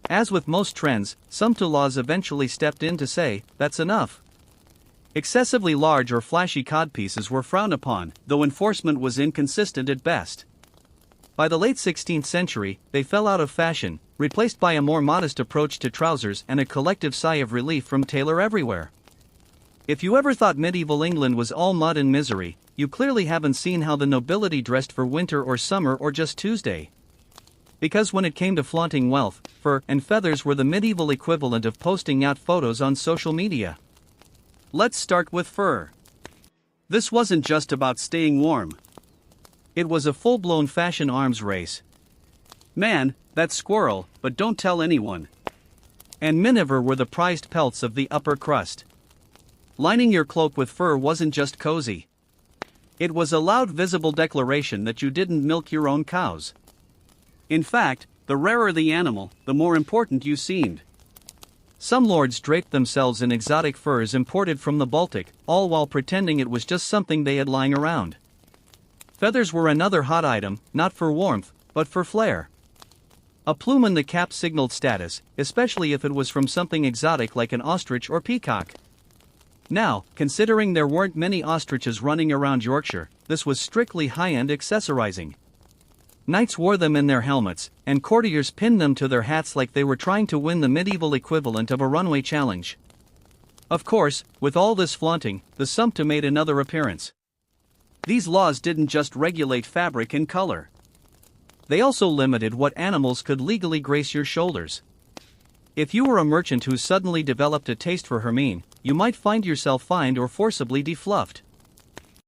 As with most trends, some laws eventually stepped in to say, that's enough. Excessively large or flashy codpieces were frowned upon, though enforcement was inconsistent at best. By the late 16th century, they fell out of fashion, replaced by a more modest approach to trousers and a collective sigh of relief from tailor everywhere. If you ever thought medieval England was all mud and misery, you clearly haven't seen how the nobility dressed for winter or summer or just Tuesday. Because when it came to flaunting wealth, fur and feathers were the medieval equivalent of posting out photos on social media. Let's start with fur. This wasn't just about staying warm. It was a full-blown fashion arms race. Man, that's squirrel, but don't tell anyone. And miniver were the prized pelts of the upper crust. Lining your cloak with fur wasn't just cozy. It was a loud visible declaration that you didn't milk your own cows. In fact, the rarer the animal, the more important you seemed. Some lords draped themselves in exotic furs imported from the Baltic, all while pretending it was just something they had lying around. Feathers were another hot item, not for warmth, but for flair. A plume in the cap signaled status, especially if it was from something exotic like an ostrich or peacock. Now, considering there weren't many ostriches running around Yorkshire, this was strictly high-end accessorizing. Knights wore them in their helmets, and courtiers pinned them to their hats like they were trying to win the medieval equivalent of a runway challenge. Of course, with all this flaunting, the sumpter made another appearance. These laws didn't just regulate fabric and color. They also limited what animals could legally grace your shoulders. If you were a merchant who suddenly developed a taste for hermine, you might find yourself fined or forcibly defluffed.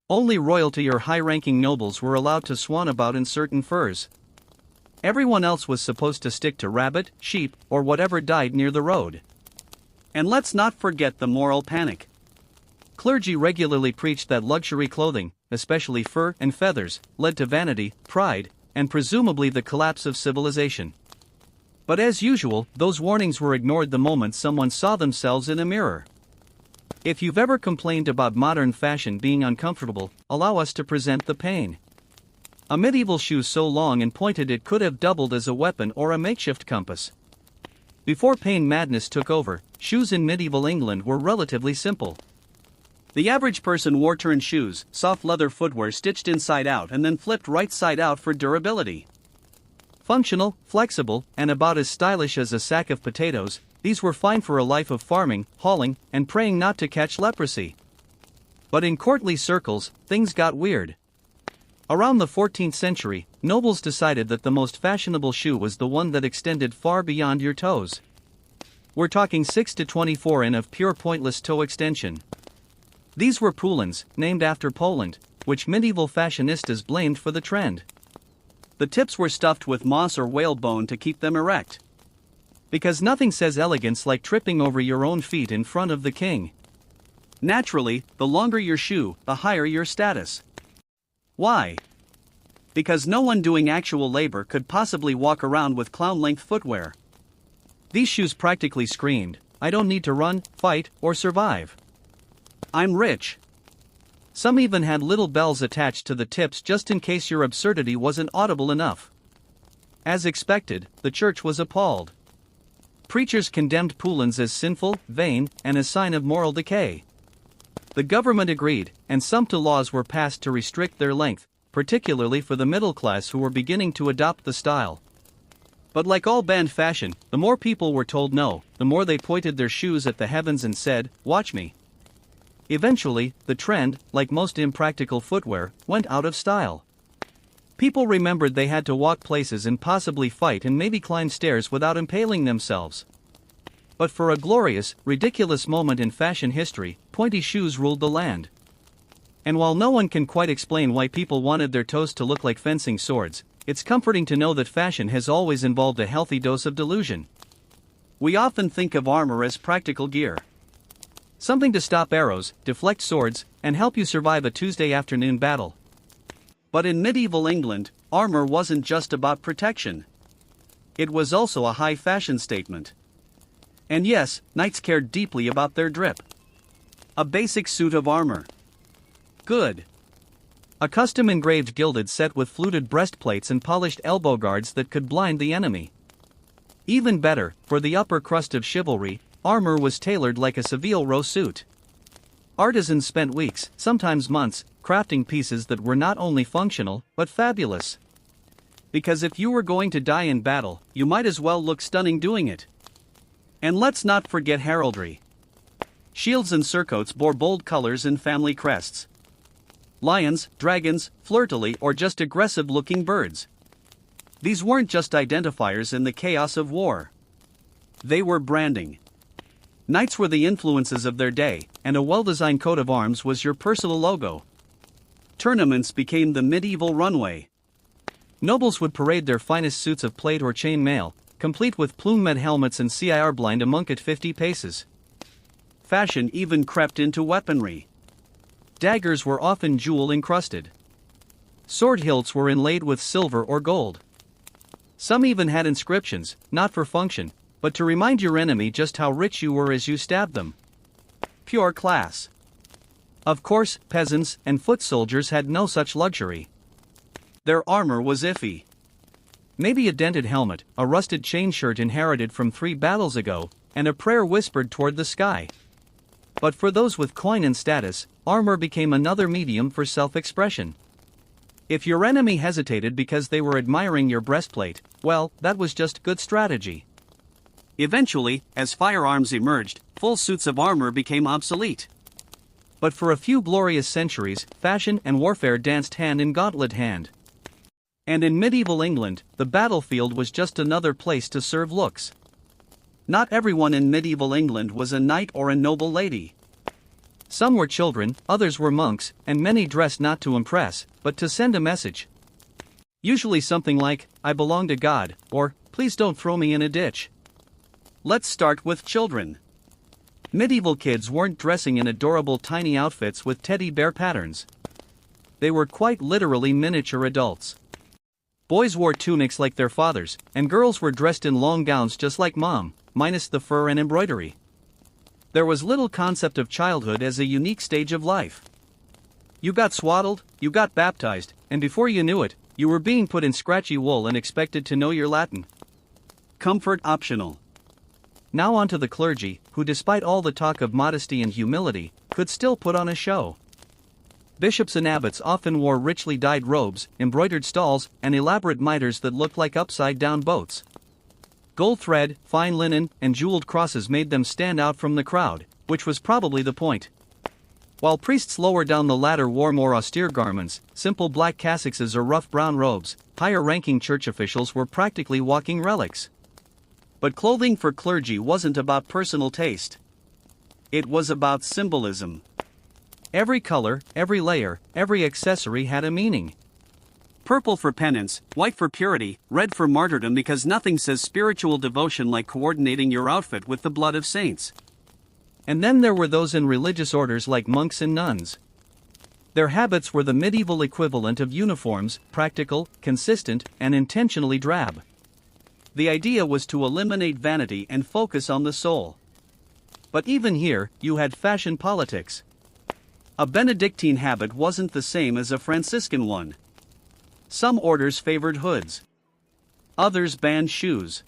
Only royalty or high-ranking nobles were allowed to swan about in certain furs. Everyone else was supposed to stick to rabbit, sheep, or whatever died near the road. And let's not forget the moral panic. Clergy regularly preached that luxury clothing, especially fur and feathers, led to vanity, pride, and presumably the collapse of civilization. But as usual, those warnings were ignored the moment someone saw themselves in a mirror. If you've ever complained about modern fashion being uncomfortable, allow us to present the pain. A medieval shoe so long and pointed it could have doubled as a weapon or a makeshift compass. Before pain madness took over, shoes in medieval England were relatively simple. The average person wore turned shoes, soft leather footwear stitched inside out and then flipped right side out for durability. Functional, flexible, and about as stylish as a sack of potatoes, these were fine for a life of farming, hauling, and praying not to catch leprosy. But in courtly circles, things got weird. Around the 14th century, nobles decided that the most fashionable shoe was the one that extended far beyond your toes. We're talking 6 to 24 in of pure pointless toe extension. These were poulins, named after Poland, which medieval fashionistas blamed for the trend. The tips were stuffed with moss or whalebone to keep them erect. Because nothing says elegance like tripping over your own feet in front of the king. Naturally, the longer your shoe, the higher your status. Why? Because no one doing actual labor could possibly walk around with clown-length footwear. These shoes practically screamed, "I don't need to run, fight, or survive. I'm rich." Some even had little bells attached to the tips just in case your absurdity wasn't audible enough. As expected, the church was appalled. Preachers condemned poulins as sinful, vain, and a sign of moral decay. The government agreed, and sumptuous laws were passed to restrict their length, particularly for the middle class who were beginning to adopt the style. But like all banned fashion, the more people were told no, the more they pointed their shoes at the heavens and said, "Watch me." Eventually, the trend, like most impractical footwear, went out of style. People remembered they had to walk places and possibly fight and maybe climb stairs without impaling themselves. But for a glorious, ridiculous moment in fashion history, pointy shoes ruled the land. And while no one can quite explain why people wanted their toes to look like fencing swords, it's comforting to know that fashion has always involved a healthy dose of delusion. We often think of armor as practical gear. Something to stop arrows, deflect swords, and help you survive a Tuesday afternoon battle. But in medieval England, armor wasn't just about protection. It was also a high fashion statement. And yes, knights cared deeply about their drip. A basic suit of armor. Good. A custom engraved gilded set with fluted breastplates and polished elbow guards that could blind the enemy. Even better, for the upper crust of chivalry, armor was tailored like a Savile Row suit. Artisans spent weeks, sometimes months, crafting pieces that were not only functional, but fabulous. Because if you were going to die in battle, you might as well look stunning doing it. And let's not forget heraldry. Shields and surcoats bore bold colors and family crests. Lions, dragons, fleur-de-lis, or just aggressive-looking birds. These weren't just identifiers in the chaos of war. They were branding. Knights were the influences of their day, and a well-designed coat of arms was your personal logo. Tournaments became the medieval runway. Nobles would parade their finest suits of plate or chain mail, complete with plumed helmets and CIR blind a monk at 50 paces. Fashion even crept into weaponry. Daggers were often jewel-encrusted. Sword hilts were inlaid with silver or gold. Some even had inscriptions, not for function, but to remind your enemy just how rich you were as you stabbed them. Pure class. Of course, peasants and foot soldiers had no such luxury. Their armor was iffy. Maybe a dented helmet, a rusted chain shirt inherited from 3 battles ago, and a prayer whispered toward the sky. But for those with coin and status, armor became another medium for self-expression. If your enemy hesitated because they were admiring your breastplate, well, that was just good strategy. Eventually, as firearms emerged, full suits of armor became obsolete. But for a few glorious centuries, fashion and warfare danced hand in gauntlet hand. And in medieval England, the battlefield was just another place to serve looks. Not everyone in medieval England was a knight or a noble lady. Some were children, others were monks, and many dressed not to impress, but to send a message. Usually something like, "I belong to God," or, "Please don't throw me in a ditch." Let's start with children. Medieval kids weren't dressing in adorable tiny outfits with teddy bear patterns. They were quite literally miniature adults. Boys wore tunics like their fathers, and girls were dressed in long gowns just like mom, minus the fur and embroidery. There was little concept of childhood as a unique stage of life. You got swaddled, you got baptized, and before you knew it, you were being put in scratchy wool and expected to know your Latin. Comfort optional. Now on to the clergy, who despite all the talk of modesty and humility, could still put on a show. Bishops and abbots often wore richly dyed robes, embroidered stalls, and elaborate mitres that looked like upside-down boats. Gold thread, fine linen, and jeweled crosses made them stand out from the crowd, which was probably the point. While priests lower down the ladder wore more austere garments, simple black cassocks or rough brown robes, higher-ranking church officials were practically walking relics. But clothing for clergy wasn't about personal taste. It was about symbolism. Every color, every layer, every accessory had a meaning. Purple for penance, white for purity, red for martyrdom, because nothing says spiritual devotion like coordinating your outfit with the blood of saints. And then there were those in religious orders like monks and nuns. Their habits were the medieval equivalent of uniforms, practical, consistent, and intentionally drab. The idea was to eliminate vanity and focus on the soul. But even here, you had fashion politics. A Benedictine habit wasn't the same as a Franciscan one. Some orders favored hoods. Others banned shoes.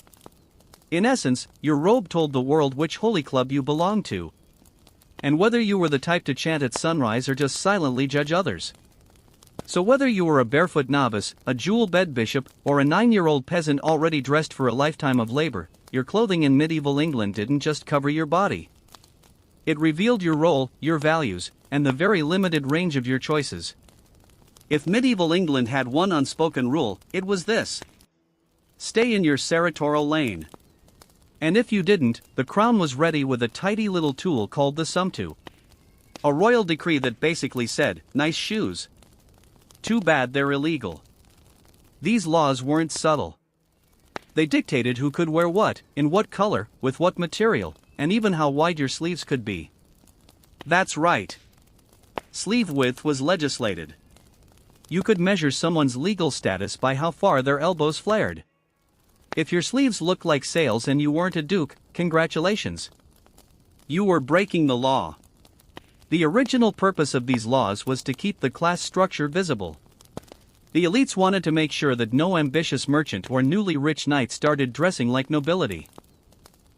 In essence, your robe told the world which holy club you belonged to, and whether you were the type to chant at sunrise or just silently judge others. So whether you were a barefoot novice, a jewel-bed bishop, or a 9-year-old peasant already dressed for a lifetime of labor, your clothing in medieval England didn't just cover your body. It revealed your role, your values, and the very limited range of your choices. If medieval England had one unspoken rule, it was this: stay in your sartorial lane. And if you didn't, the crown was ready with a tidy little tool called the sumptu. A royal decree that basically said, nice shoes. Too bad they're illegal. These laws weren't subtle. They dictated who could wear what, in what color, with what material, and even how wide your sleeves could be. That's right. Sleeve width was legislated. You could measure someone's legal status by how far their elbows flared. If your sleeves looked like sails and you weren't a duke, congratulations. You were breaking the law. The original purpose of these laws was to keep the class structure visible. The elites wanted to make sure that no ambitious merchant or newly rich knight started dressing like nobility.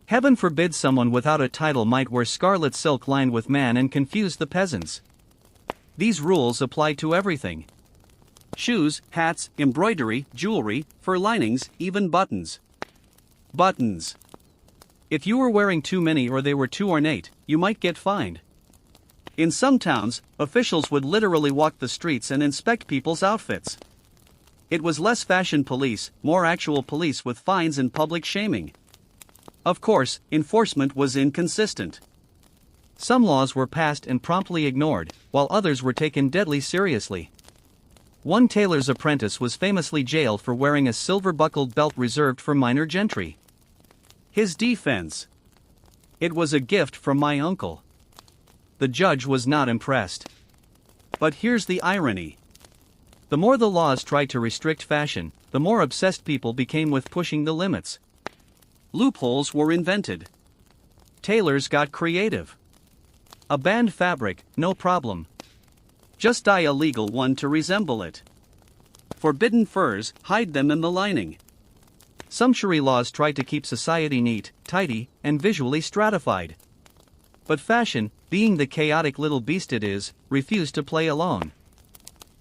Heaven forbid someone without a title might wear scarlet silk lined with man and confuse the peasants. These rules applied to everything. Shoes, hats, embroidery, jewelry, fur linings, even buttons. Buttons. If you were wearing too many or they were too ornate, you might get fined. In some towns, officials would literally walk the streets and inspect people's outfits. It was less fashion police, more actual police with fines and public shaming. Of course, enforcement was inconsistent. Some laws were passed and promptly ignored, while others were taken deadly seriously. One tailor's apprentice was famously jailed for wearing a silver-buckled belt reserved for minor gentry. His defense: it was a gift from my uncle. The judge was not impressed. But here's the irony. The more the laws tried to restrict fashion, the more obsessed people became with pushing the limits. Loopholes were invented. Tailors got creative. A banned fabric, no problem. Just dye a legal one to resemble it. Forbidden furs, hide them in the lining. Sumptuary laws tried to keep society neat, tidy, and visually stratified. But fashion, being the chaotic little beast it is, refused to play along.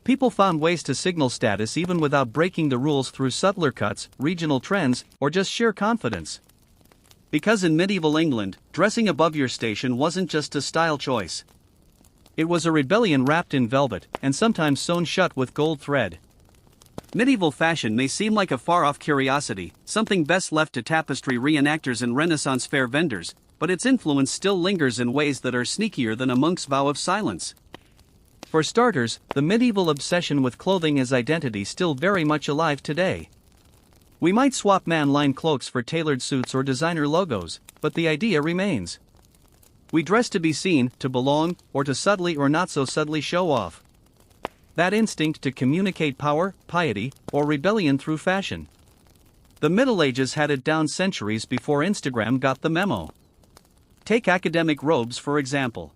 People found ways to signal status even without breaking the rules through subtler cuts, regional trends, or just sheer confidence. Because in medieval England, dressing above your station wasn't just a style choice. It was a rebellion wrapped in velvet, and sometimes sewn shut with gold thread. Medieval fashion may seem like a far-off curiosity, something best left to tapestry reenactors and Renaissance fair vendors, but its influence still lingers in ways that are sneakier than a monk's vow of silence. For starters, the medieval obsession with clothing as identity is still very much alive today. We might swap man-lined cloaks for tailored suits or designer logos, but the idea remains. We dress to be seen, to belong, or to subtly or not so subtly show off. That instinct to communicate power, piety, or rebellion through fashion. The Middle Ages had it down centuries before Instagram got the memo. Take academic robes for example.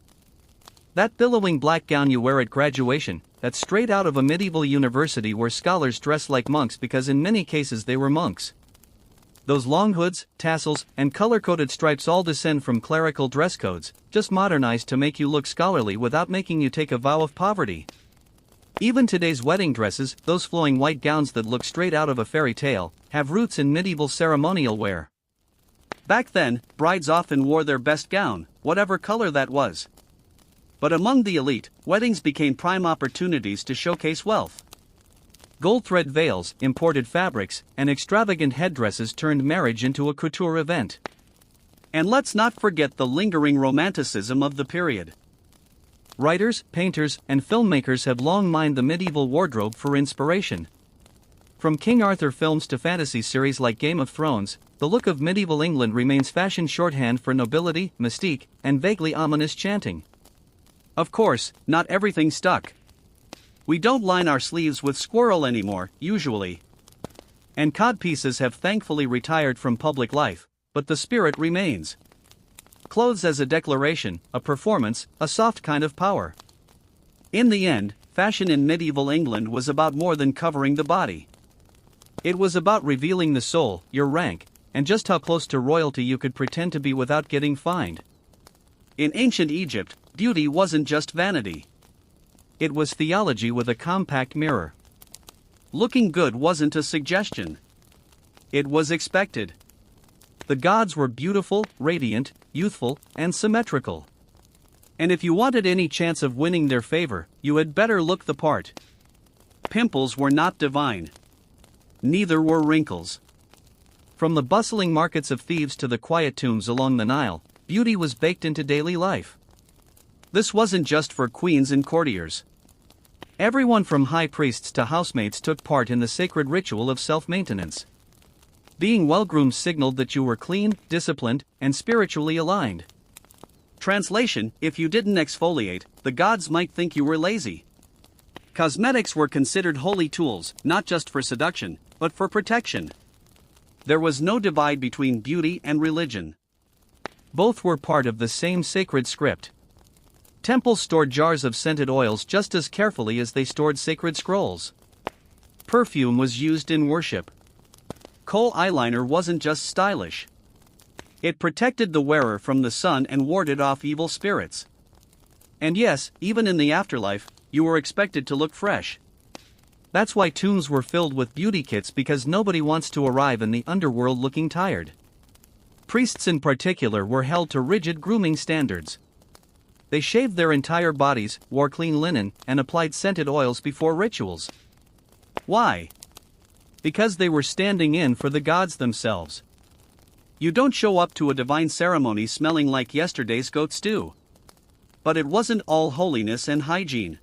That billowing black gown you wear at graduation, that's straight out of a medieval university where scholars dress like monks because in many cases they were monks. Those long hoods, tassels, and color-coded stripes all descend from clerical dress codes, just modernized to make you look scholarly without making you take a vow of poverty. Even today's wedding dresses, those flowing white gowns that look straight out of a fairy tale, have roots in medieval ceremonial wear. Back then, brides often wore their best gown, whatever color that was. But among the elite, weddings became prime opportunities to showcase wealth. Gold thread veils, imported fabrics, and extravagant headdresses turned marriage into a couture event. And let's not forget the lingering romanticism of the period. Writers, painters, and filmmakers have long mined the medieval wardrobe for inspiration. From King Arthur films to fantasy series like Game of Thrones, the look of medieval England remains fashion shorthand for nobility, mystique, and vaguely ominous chanting. Of course, not everything stuck. We don't line our sleeves with squirrel anymore, usually. And codpieces have thankfully retired from public life, but the spirit remains. Clothes as a declaration, a performance, a soft kind of power. In the end, fashion in medieval England was about more than covering the body. It was about revealing the soul, your rank, and just how close to royalty you could pretend to be without getting fined. In ancient Egypt, beauty wasn't just vanity. It was theology with a compact mirror. Looking good wasn't a suggestion. It was expected. The gods were beautiful, radiant, youthful, and symmetrical. And if you wanted any chance of winning their favor, you had better look the part. Pimples were not divine. Neither were wrinkles. From the bustling markets of Thebes to the quiet tombs along the Nile, beauty was baked into daily life. This wasn't just for queens and courtiers. Everyone from high priests to housemaids took part in the sacred ritual of self-maintenance. Being well-groomed signaled that you were clean, disciplined, and spiritually aligned. Translation: if you didn't exfoliate, the gods might think you were lazy. Cosmetics were considered holy tools, not just for seduction, but for protection. There was no divide between beauty and religion. Both were part of the same sacred script. Temples stored jars of scented oils just as carefully as they stored sacred scrolls. Perfume was used in worship. Kohl eyeliner wasn't just stylish. It protected the wearer from the sun and warded off evil spirits. And yes, even in the afterlife, you were expected to look fresh. That's why tombs were filled with beauty kits, because nobody wants to arrive in the underworld looking tired. Priests in particular were held to rigid grooming standards. They shaved their entire bodies, wore clean linen, and applied scented oils before rituals. Why? Because they were standing in for the gods themselves. You don't show up to a divine ceremony smelling like yesterday's goat stew. But it wasn't all holiness and hygiene.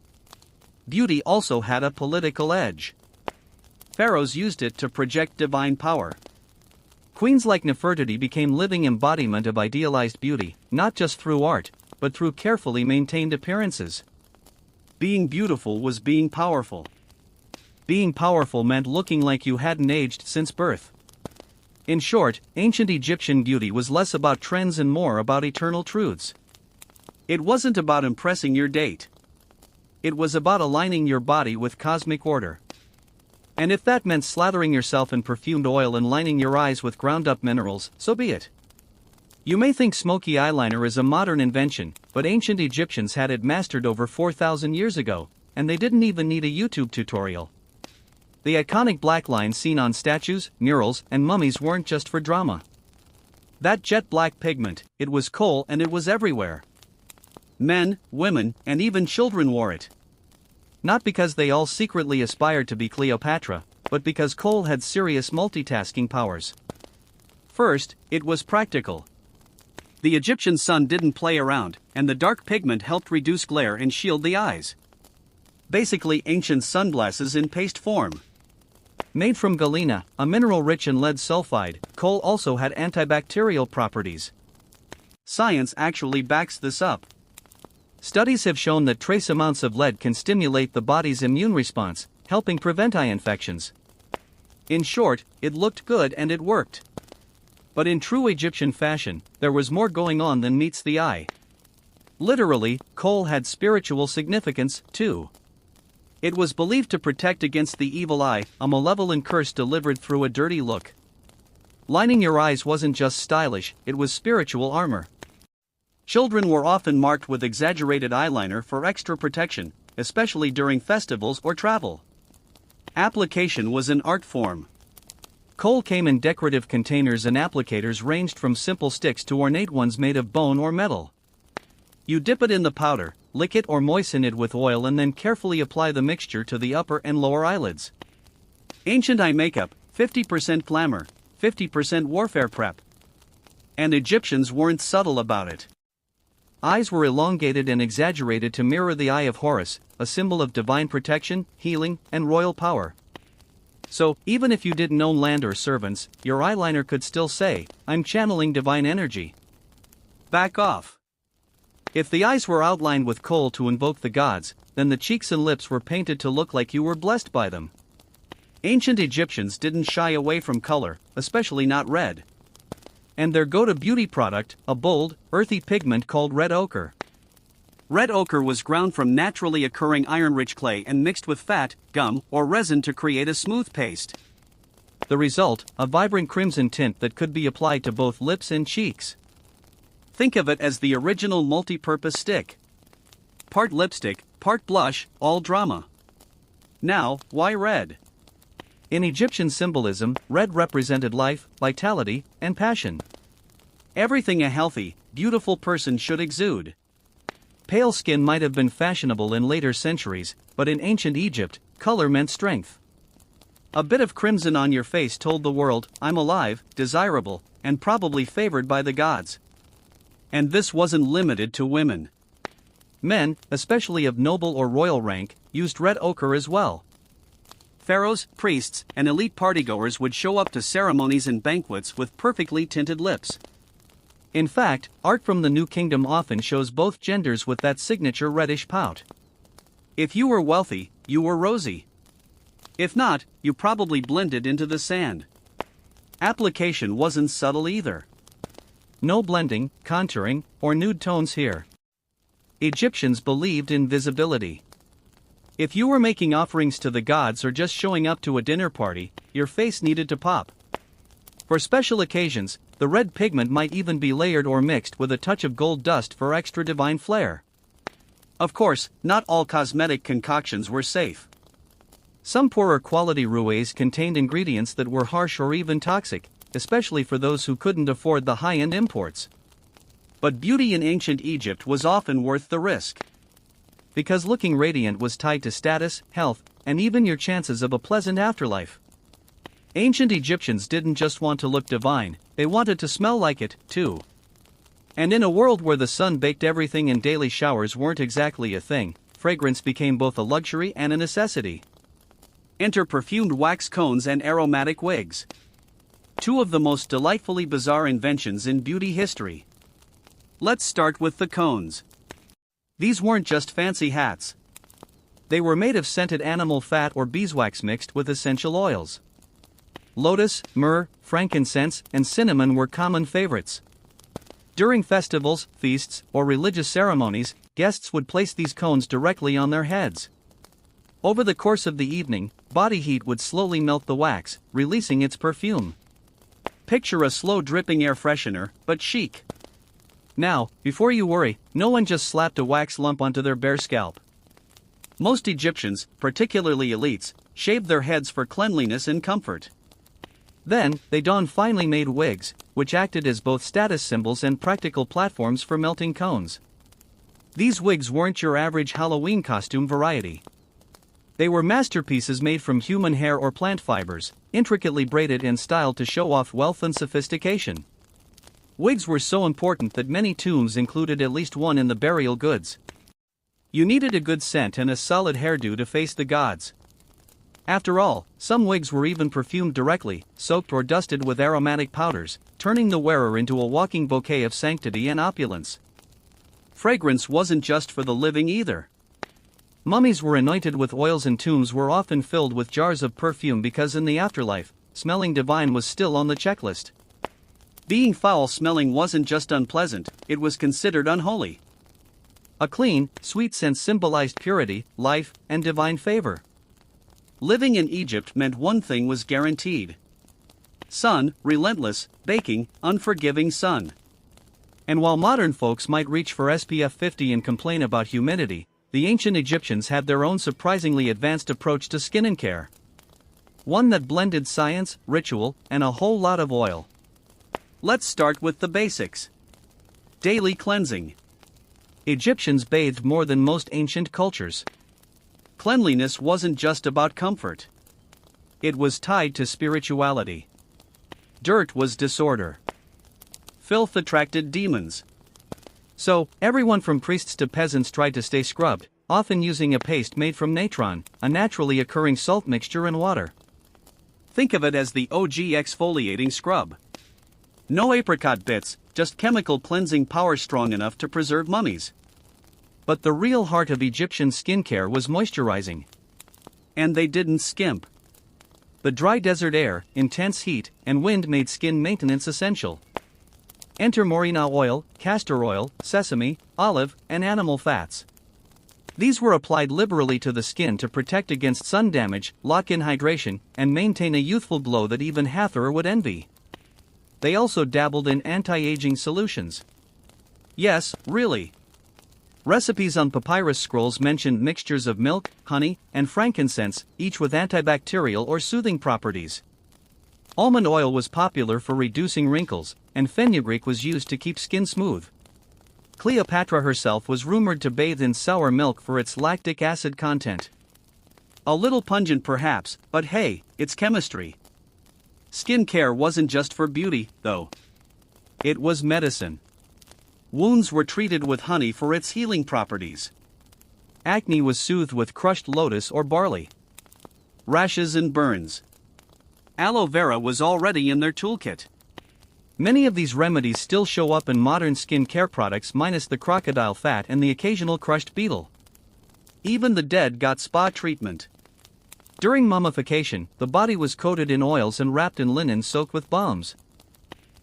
Beauty also had a political edge. Pharaohs used it to project divine power. Queens like Nefertiti became living embodiment of idealized beauty, not just through art, but through carefully maintained appearances. Being beautiful was being powerful. Being powerful meant looking like you hadn't aged since birth. In short, ancient Egyptian beauty was less about trends and more about eternal truths. It wasn't about impressing your date. It was about aligning your body with cosmic order. And if that meant slathering yourself in perfumed oil and lining your eyes with ground-up minerals, so be it. You may think smoky eyeliner is a modern invention, but ancient Egyptians had it mastered over 4,000 years ago, and they didn't even need a YouTube tutorial. The iconic black lines seen on statues, murals, and mummies weren't just for drama. That jet black pigment, it was kohl, and it was everywhere. Men, women, and even children wore it. Not because they all secretly aspired to be Cleopatra, but because kohl had serious multitasking powers. First, it was practical. The Egyptian sun didn't play around, and the dark pigment helped reduce glare and shield the eyes. Basically ancient sunglasses in paste form. Made from galena, a mineral rich in lead sulfide, kohl also had antibacterial properties. Science actually backs this up. Studies have shown that trace amounts of lead can stimulate the body's immune response, helping prevent eye infections. In short, it looked good and it worked. But in true Egyptian fashion, there was more going on than meets the eye. Literally, kohl had spiritual significance, too. It was believed to protect against the evil eye, a malevolent curse delivered through a dirty look. Lining your eyes wasn't just stylish, it was spiritual armor. Children were often marked with exaggerated eyeliner for extra protection, especially during festivals or travel. Application was an art form. Kohl came in decorative containers, and applicators ranged from simple sticks to ornate ones made of bone or metal. You dip it in the powder, lick it or moisten it with oil, and then carefully apply the mixture to the upper and lower eyelids. Ancient eye makeup, 50% glamour, 50% warfare prep. And Egyptians weren't subtle about it. Eyes were elongated and exaggerated to mirror the eye of Horus, a symbol of divine protection, healing, and royal power. So, even if you didn't own land or servants, your eyeliner could still say, "I'm channeling divine energy." Back off. If the eyes were outlined with kohl to invoke the gods, then the cheeks and lips were painted to look like you were blessed by them. Ancient Egyptians didn't shy away from color, especially not red. And their go-to beauty product, a bold, earthy pigment called red ochre. Red ochre was ground from naturally occurring iron-rich clay and mixed with fat, gum, or resin to create a smooth paste. The result, a vibrant crimson tint that could be applied to both lips and cheeks. Think of it as the original multi-purpose stick. Part lipstick, part blush, all drama. Now, why red? In Egyptian symbolism, red represented life, vitality, and passion. Everything a healthy, beautiful person should exude. Pale skin might have been fashionable in later centuries, but in ancient Egypt, color meant strength. A bit of crimson on your face told the world, "I'm alive, desirable, and probably favored by the gods." And this wasn't limited to women. Men, especially of noble or royal rank, used red ochre as well. Pharaohs, priests, and elite partygoers would show up to ceremonies and banquets with perfectly tinted lips. In fact, art from the New Kingdom often shows both genders with that signature reddish pout. If you were wealthy, you were rosy. If not, you probably blended into the sand. Application wasn't subtle either. No blending, contouring, or nude tones here. Egyptians believed in visibility. If you were making offerings to the gods or just showing up to a dinner party, your face needed to pop. For special occasions, the red pigment might even be layered or mixed with a touch of gold dust for extra divine flair. Of course, not all cosmetic concoctions were safe. Some poorer quality roués contained ingredients that were harsh or even toxic, especially for those who couldn't afford the high-end imports. But beauty in ancient Egypt was often worth the risk. Because looking radiant was tied to status, health, and even your chances of a pleasant afterlife. Ancient Egyptians didn't just want to look divine, they wanted to smell like it, too. And in a world where the sun baked everything and daily showers weren't exactly a thing, fragrance became both a luxury and a necessity. Enter perfumed wax cones and aromatic wigs. Two of the most delightfully bizarre inventions in beauty history. Let's start with the cones. These weren't just fancy hats. They were made of scented animal fat or beeswax mixed with essential oils. Lotus, myrrh, frankincense, and cinnamon were common favorites. During festivals, feasts, or religious ceremonies, guests would place these cones directly on their heads. Over the course of the evening, body heat would slowly melt the wax, releasing its perfume. Picture a slow dripping air freshener, but chic. Now, before you worry, no one just slapped a wax lump onto their bare scalp. Most Egyptians, particularly elites, shaved their heads for cleanliness and comfort. Then, they donned finely made wigs, which acted as both status symbols and practical platforms for melting cones. These wigs weren't your average Halloween costume variety. They were masterpieces made from human hair or plant fibers, intricately braided and styled to show off wealth and sophistication. Wigs were so important that many tombs included at least one in the burial goods. You needed a good scent and a solid hairdo to face the gods. After all, some wigs were even perfumed directly, soaked or dusted with aromatic powders, turning the wearer into a walking bouquet of sanctity and opulence. Fragrance wasn't just for the living either. Mummies were anointed with oils and tombs were often filled with jars of perfume because in the afterlife, smelling divine was still on the checklist. Being foul-smelling wasn't just unpleasant, it was considered unholy. A clean, sweet scent symbolized purity, life, and divine favor. Living in Egypt meant one thing was guaranteed. Sun, relentless, baking, unforgiving sun. And while modern folks might reach for SPF 50 and complain about humidity, the ancient Egyptians had their own surprisingly advanced approach to skincare. One that blended science, ritual, and a whole lot of oil. Let's start with the basics. Daily cleansing. Egyptians bathed more than most ancient cultures. Cleanliness wasn't just about comfort. It was tied to spirituality. Dirt was disorder. Filth attracted demons. So, everyone from priests to peasants tried to stay scrubbed, often using a paste made from natron, a naturally occurring salt mixture in water. Think of it as the OG exfoliating scrub. No apricot bits, just chemical cleansing power strong enough to preserve mummies. But the real heart of Egyptian skincare was moisturizing. And they didn't skimp. The dry desert air, intense heat, and wind made skin maintenance essential. Enter morena oil, castor oil, sesame, olive, and animal fats. These were applied liberally to the skin to protect against sun damage, lock in hydration, and maintain a youthful glow that even Hathor would envy. They also dabbled in anti-aging solutions. Yes, really. Recipes on papyrus scrolls mentioned mixtures of milk, honey, and frankincense, each with antibacterial or soothing properties. Almond oil was popular for reducing wrinkles, and fenugreek was used to keep skin smooth. Cleopatra herself was rumored to bathe in sour milk for its lactic acid content. A little pungent perhaps, but hey, it's chemistry. Skin care wasn't just for beauty, though. It was medicine. Wounds were treated with honey for its healing properties. Acne was soothed with crushed lotus or barley. Rashes and burns. Aloe vera was already in their toolkit. Many of these remedies still show up in modern skin care products minus the crocodile fat and the occasional crushed beetle. Even the dead got spa treatment. During mummification, the body was coated in oils and wrapped in linen soaked with balms.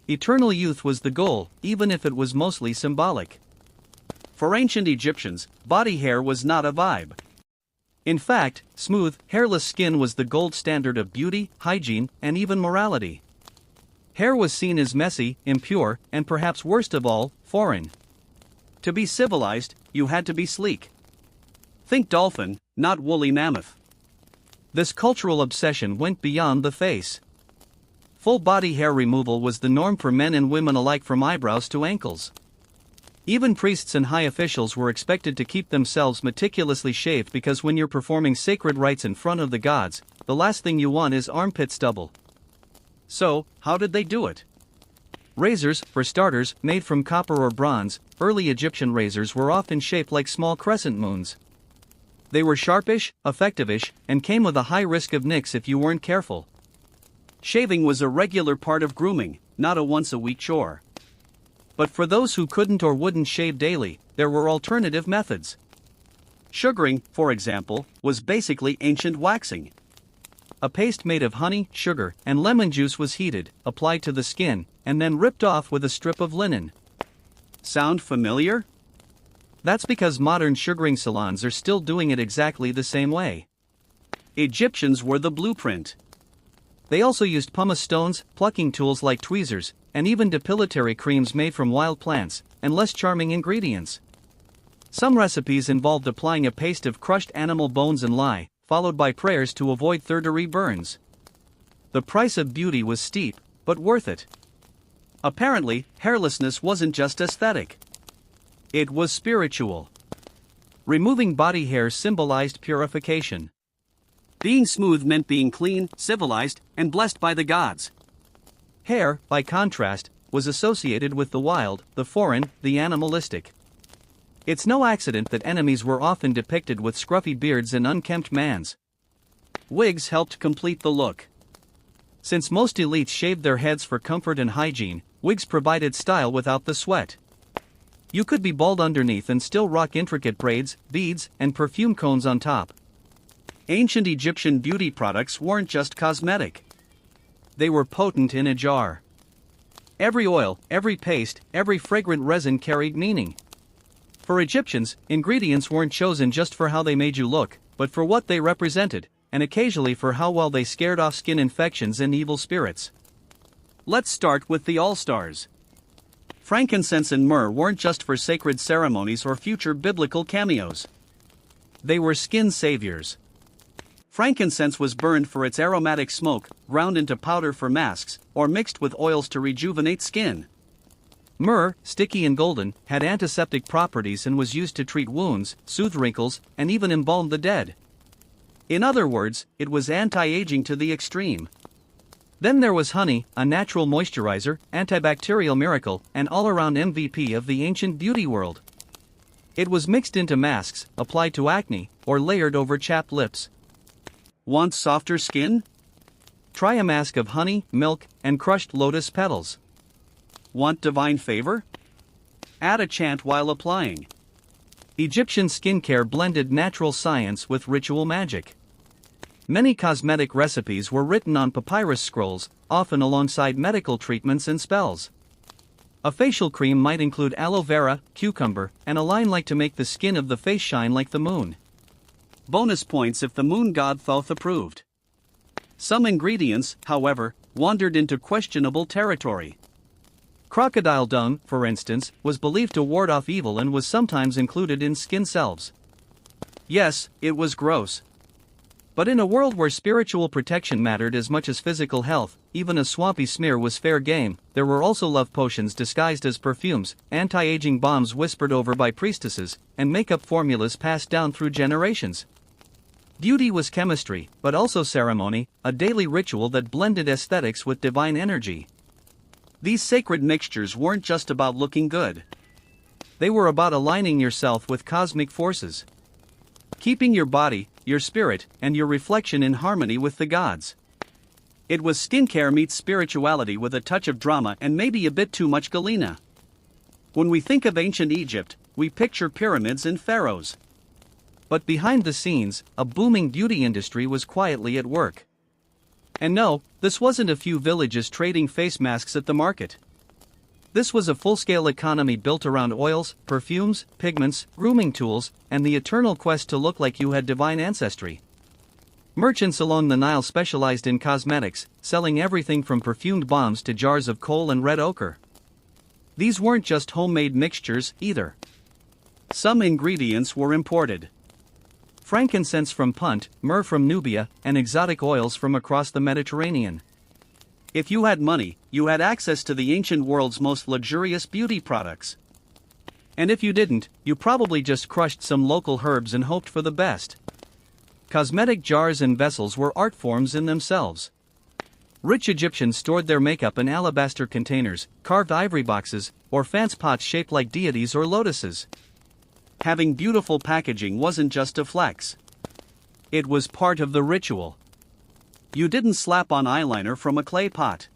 Eternal youth was the goal, even if it was mostly symbolic. For ancient Egyptians, body hair was not a vibe. In fact, smooth, hairless skin was the gold standard of beauty, hygiene, and even morality. Hair was seen as messy, impure, and perhaps worst of all, foreign. To be civilized, you had to be sleek. Think dolphin, not woolly mammoth. This cultural obsession went beyond the face. Full body hair removal was the norm for men and women alike from eyebrows to ankles. Even priests and high officials were expected to keep themselves meticulously shaved because when you're performing sacred rites in front of the gods, the last thing you want is armpit stubble. So, how did they do it? Razors, for starters, made from copper or bronze. Early Egyptian razors were often shaped like small crescent moons. They were sharpish, effective-ish, and came with a high risk of nicks if you weren't careful. Shaving was a regular part of grooming, not a once-a-week chore. But for those who couldn't or wouldn't shave daily, there were alternative methods. Sugaring, for example, was basically ancient waxing. A paste made of honey, sugar, and lemon juice was heated, applied to the skin, and then ripped off with a strip of linen. Sound familiar? That's because modern sugaring salons are still doing it exactly the same way. Egyptians were the blueprint. They also used pumice stones, plucking tools like tweezers, and even depilatory creams made from wild plants, and less charming ingredients. Some recipes involved applying a paste of crushed animal bones and lye, followed by prayers to avoid third-degree burns. The price of beauty was steep, but worth it. Apparently, hairlessness wasn't just aesthetic. It was spiritual. Removing body hair symbolized purification. Being smooth meant being clean, civilized, and blessed by the gods. Hair, by contrast, was associated with the wild, the foreign, the animalistic. It's no accident that enemies were often depicted with scruffy beards and unkempt mans. Wigs helped complete the look. Since most elites shaved their heads for comfort and hygiene, wigs provided style without the sweat. You could be bald underneath and still rock intricate braids, beads, and perfume cones on top. Ancient Egyptian beauty products weren't just cosmetic. They were potent in a jar. Every oil, every paste, every fragrant resin carried meaning. For Egyptians, ingredients weren't chosen just for how they made you look, but for what they represented, and occasionally for how well they scared off skin infections and evil spirits. Let's start with the all-stars. Frankincense and myrrh weren't just for sacred ceremonies or future biblical cameos. They were skin saviors. Frankincense was burned for its aromatic smoke, ground into powder for masks, or mixed with oils to rejuvenate skin. Myrrh, sticky and golden, had antiseptic properties and was used to treat wounds, soothe wrinkles, and even embalm the dead. In other words, it was anti-aging to the extreme. Then there was honey, a natural moisturizer, antibacterial miracle, and all-around MVP of the ancient beauty world. It was mixed into masks, applied to acne, or layered over chapped lips. Want softer skin? Try a mask of honey, milk, and crushed lotus petals. Want divine favor? Add a chant while applying. Egyptian skincare blended natural science with ritual magic. Many cosmetic recipes were written on papyrus scrolls, often alongside medical treatments and spells. A facial cream might include aloe vera, cucumber, and a line like to make the skin of the face shine like the moon. Bonus points if the moon god Thoth approved. Some ingredients, however, wandered into questionable territory. Crocodile dung, for instance, was believed to ward off evil and was sometimes included in skin salves. Yes, it was gross. But in a world where spiritual protection mattered as much as physical health, even a swampy smear was fair game. There were also love potions disguised as perfumes, anti-aging bombs whispered over by priestesses, and makeup formulas passed down through generations. Beauty was chemistry, but also ceremony, a daily ritual that blended aesthetics with divine energy. These sacred mixtures weren't just about looking good. They were about aligning yourself with cosmic forces. Keeping your body, your spirit, and your reflection in harmony with the gods. It was skincare meets spirituality with a touch of drama and maybe a bit too much galena. When we think of ancient Egypt, we picture pyramids and pharaohs. But behind the scenes, a booming beauty industry was quietly at work. And no, this wasn't a few villages trading face masks at the market. This was a full-scale economy built around oils, perfumes, pigments, grooming tools, and the eternal quest to look like you had divine ancestry. Merchants along the Nile specialized in cosmetics, selling everything from perfumed bombs to jars of coal and red ochre. These weren't just homemade mixtures, either. Some ingredients were imported. Frankincense from Punt, myrrh from Nubia, and exotic oils from across the Mediterranean. If you had money, you had access to the ancient world's most luxurious beauty products. And if you didn't, you probably just crushed some local herbs and hoped for the best. Cosmetic jars and vessels were art forms in themselves. Rich Egyptians stored their makeup in alabaster containers, carved ivory boxes, or fancy pots shaped like deities or lotuses. Having beautiful packaging wasn't just a flex. It was part of the ritual. You didn't slap on eyeliner from a clay pot.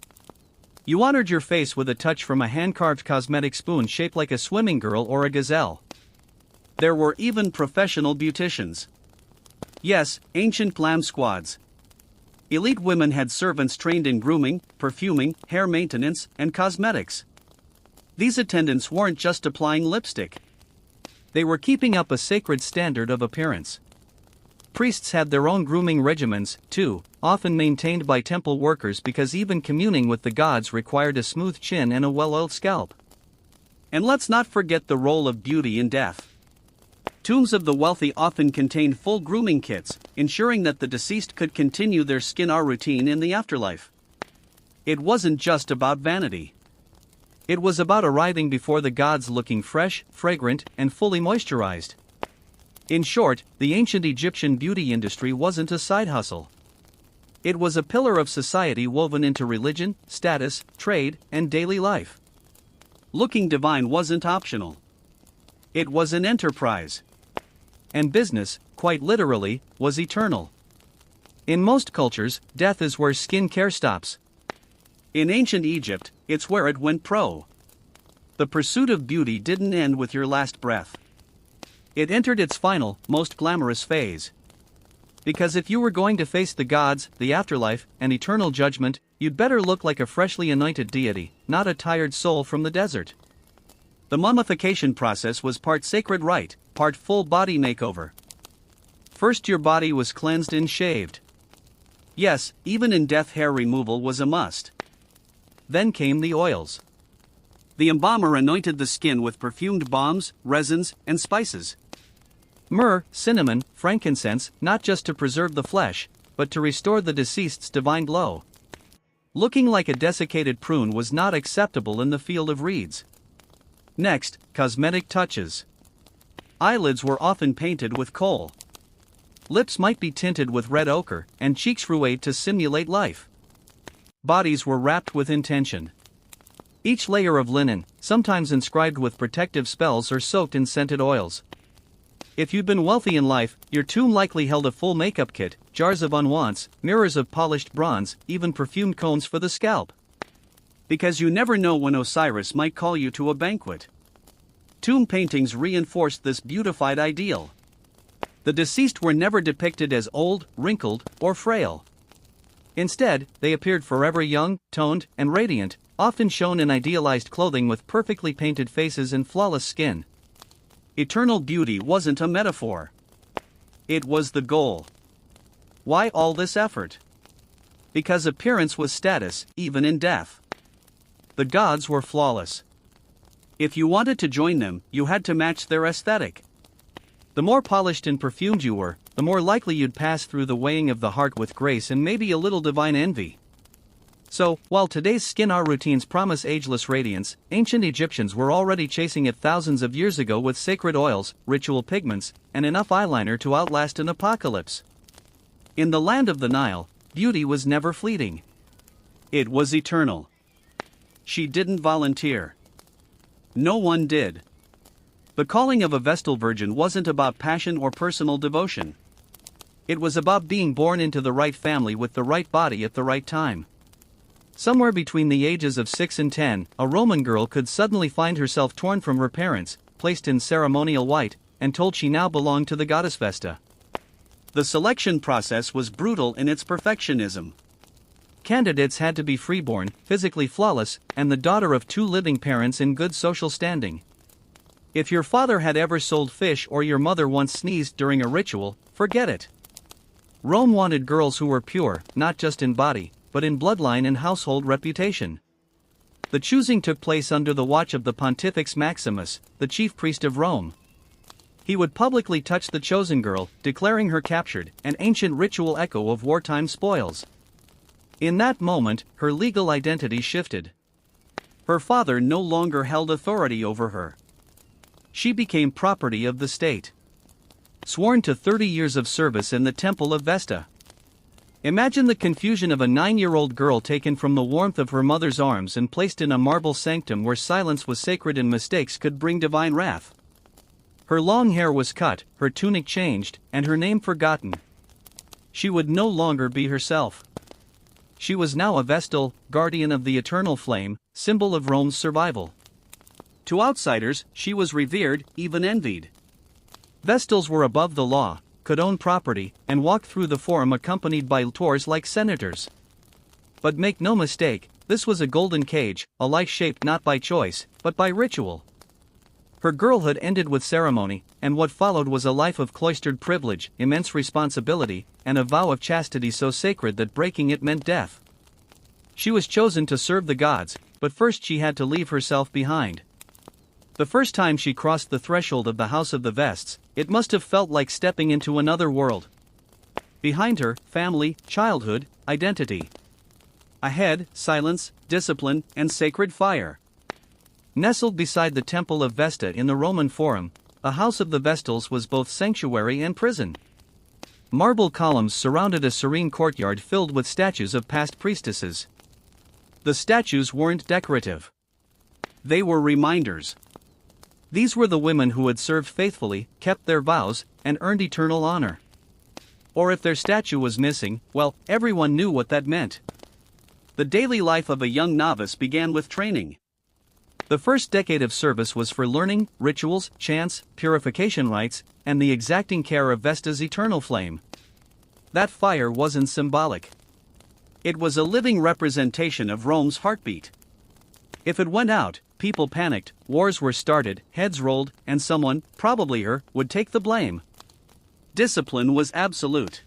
You honored your face with a touch from a hand-carved cosmetic spoon shaped like a swimming girl or a gazelle. There were even professional beauticians. Yes, ancient glam squads. Elite women had servants trained in grooming, perfuming, hair maintenance, and cosmetics. These attendants weren't just applying lipstick. They were keeping up a sacred standard of appearance. Priests had their own grooming regimens, too, often maintained by temple workers because even communing with the gods required a smooth chin and a well-oiled scalp. And let's not forget the role of beauty in death. Tombs of the wealthy often contained full grooming kits, ensuring that the deceased could continue their skin-care routine in the afterlife. It wasn't just about vanity. It was about arriving before the gods looking fresh, fragrant, and fully moisturized. In short, the ancient Egyptian beauty industry wasn't a side hustle. It was a pillar of society woven into religion, status, trade, and daily life. Looking divine wasn't optional. It was an enterprise. And business, quite literally, was eternal. In most cultures, death is where skincare stops. In ancient Egypt, it's where it went pro. The pursuit of beauty didn't end with your last breath. It entered its final, most glamorous phase. Because if you were going to face the gods, the afterlife, and eternal judgment, you'd better look like a freshly anointed deity, not a tired soul from the desert. The mummification process was part sacred rite, part full body makeover. First, your body was cleansed and shaved. Yes, even in death, hair removal was a must. Then came the oils. The embalmer anointed the skin with perfumed balms, resins, and spices. Myrrh, cinnamon, frankincense, not just to preserve the flesh, but to restore the deceased's divine glow. Looking like a desiccated prune was not acceptable in the field of reeds. Next, cosmetic touches. Eyelids were often painted with kohl. Lips might be tinted with red ochre, and cheeks roué to simulate life. Bodies were wrapped with intention. Each layer of linen, sometimes inscribed with protective spells or soaked in scented oils. If you'd been wealthy in life, your tomb likely held a full makeup kit, jars of unwants, mirrors of polished bronze, even perfumed combs for the scalp. Because you never know when Osiris might call you to a banquet. Tomb paintings reinforced this beautified ideal. The deceased were never depicted as old, wrinkled, or frail. Instead, they appeared forever young, toned, and radiant, often shown in idealized clothing with perfectly painted faces and flawless skin. Eternal beauty wasn't a metaphor. It was the goal. Why all this effort? Because appearance was status, even in death. The gods were flawless. If you wanted to join them, you had to match their aesthetic. The more polished and perfumed you were, the more likely you'd pass through the weighing of the heart with grace and maybe a little divine envy. So, while today's skin art routines promise ageless radiance, ancient Egyptians were already chasing it thousands of years ago with sacred oils, ritual pigments, and enough eyeliner to outlast an apocalypse. In the land of the Nile, beauty was never fleeting. It was eternal. She didn't volunteer. No one did. The calling of a Vestal virgin wasn't about passion or personal devotion. It was about being born into the right family with the right body at the right time. Somewhere between the ages of 6 and 10, a Roman girl could suddenly find herself torn from her parents, placed in ceremonial white, and told she now belonged to the goddess Vesta. The selection process was brutal in its perfectionism. Candidates had to be freeborn, physically flawless, and the daughter of 2 living parents in good social standing. If your father had ever sold fish or your mother once sneezed during a ritual, forget it. Rome wanted girls who were pure, not just in body, but in bloodline and household reputation. The choosing took place under the watch of the Pontifex Maximus, the chief priest of Rome. He would publicly touch the chosen girl, declaring her captured, an ancient ritual echo of wartime spoils. In that moment, her legal identity shifted. Her father no longer held authority over her. She became property of the state. Sworn to 30 years of service in the temple of Vesta. Imagine the confusion of a 9-year-old girl taken from the warmth of her mother's arms and placed in a marble sanctum where silence was sacred and mistakes could bring divine wrath. Her long hair was cut, her tunic changed, and her name forgotten. She would no longer be herself. She was now a Vestal, guardian of the eternal flame, symbol of Rome's survival. To outsiders, she was revered, even envied. Vestals were above the law, could own property, and walked through the forum accompanied by lictors like senators. But make no mistake, this was a golden cage, a life shaped not by choice, but by ritual. Her girlhood ended with ceremony, and what followed was a life of cloistered privilege, immense responsibility, and a vow of chastity so sacred that breaking it meant death. She was chosen to serve the gods, but first she had to leave herself behind. The first time she crossed the threshold of the House of the Vests, it must have felt like stepping into another world. Behind her, family, childhood, identity. Ahead, silence, discipline, and sacred fire. Nestled beside the Temple of Vesta in the Roman Forum, the House of the Vestals was both sanctuary and prison. Marble columns surrounded a serene courtyard filled with statues of past priestesses. The statues weren't decorative. They were reminders. These were the women who had served faithfully, kept their vows, and earned eternal honor. Or if their statue was missing, well, everyone knew what that meant. The daily life of a young novice began with training. The first decade of service was for learning, rituals, chants, purification rites, and the exacting care of Vesta's eternal flame. That fire wasn't symbolic. It was a living representation of Rome's heartbeat. If it went out, people panicked, wars were started, heads rolled, and someone, probably her, would take the blame. Discipline was absolute.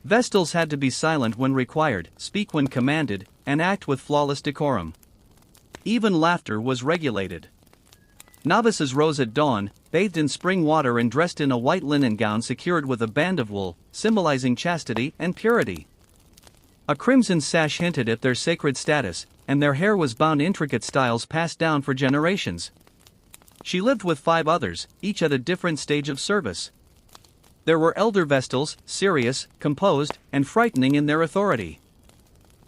Vestals had to be silent when required, speak when commanded, and act with flawless decorum. Even laughter was regulated. Novices rose at dawn, bathed in spring water and dressed in a white linen gown secured with a band of wool, symbolizing chastity and purity. A crimson sash hinted at their sacred status, and their hair was bound intricate styles passed down for generations. She lived with 5 others, each at a different stage of service. There were elder Vestals, serious, composed, and frightening in their authority.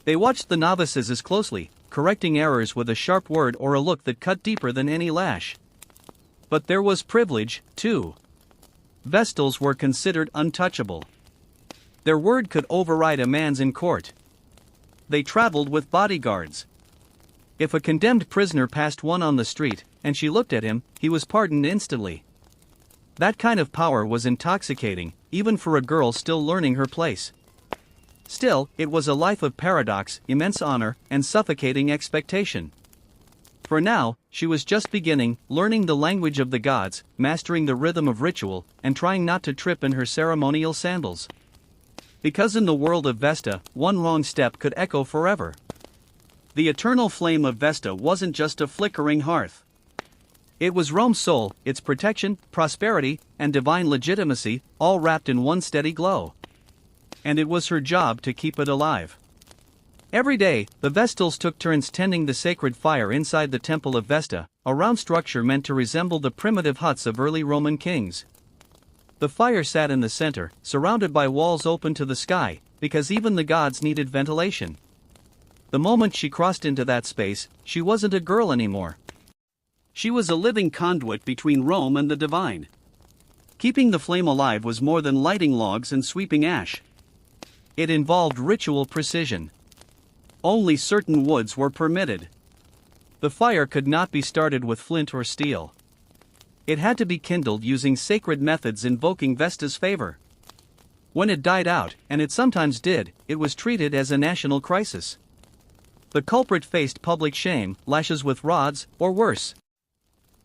They watched the novices as closely, correcting errors with a sharp word or a look that cut deeper than any lash. But there was privilege, too. Vestals were considered untouchable. Their word could override a man's in court. They traveled with bodyguards. If a condemned prisoner passed one on the street, and she looked at him, he was pardoned instantly. That kind of power was intoxicating, even for a girl still learning her place. Still, it was a life of paradox, immense honor, and suffocating expectation. For now, she was just beginning, learning the language of the gods, mastering the rhythm of ritual, and trying not to trip in her ceremonial sandals. Because in the world of Vesta, one wrong step could echo forever. The eternal flame of Vesta wasn't just a flickering hearth. It was Rome's soul, its protection, prosperity, and divine legitimacy, all wrapped in one steady glow. And it was her job to keep it alive. Every day, the Vestals took turns tending the sacred fire inside the Temple of Vesta, a round structure meant to resemble the primitive huts of early Roman kings. The fire sat in the center, surrounded by walls open to the sky, because even the gods needed ventilation. The moment she crossed into that space, she wasn't a girl anymore. She was a living conduit between Rome and the divine. Keeping the flame alive was more than lighting logs and sweeping ash. It involved ritual precision. Only certain woods were permitted. The fire could not be started with flint or steel. It had to be kindled using sacred methods invoking Vesta's favor. When it died out, and it sometimes did, it was treated as a national crisis. The culprit faced public shame, lashes with rods, or worse.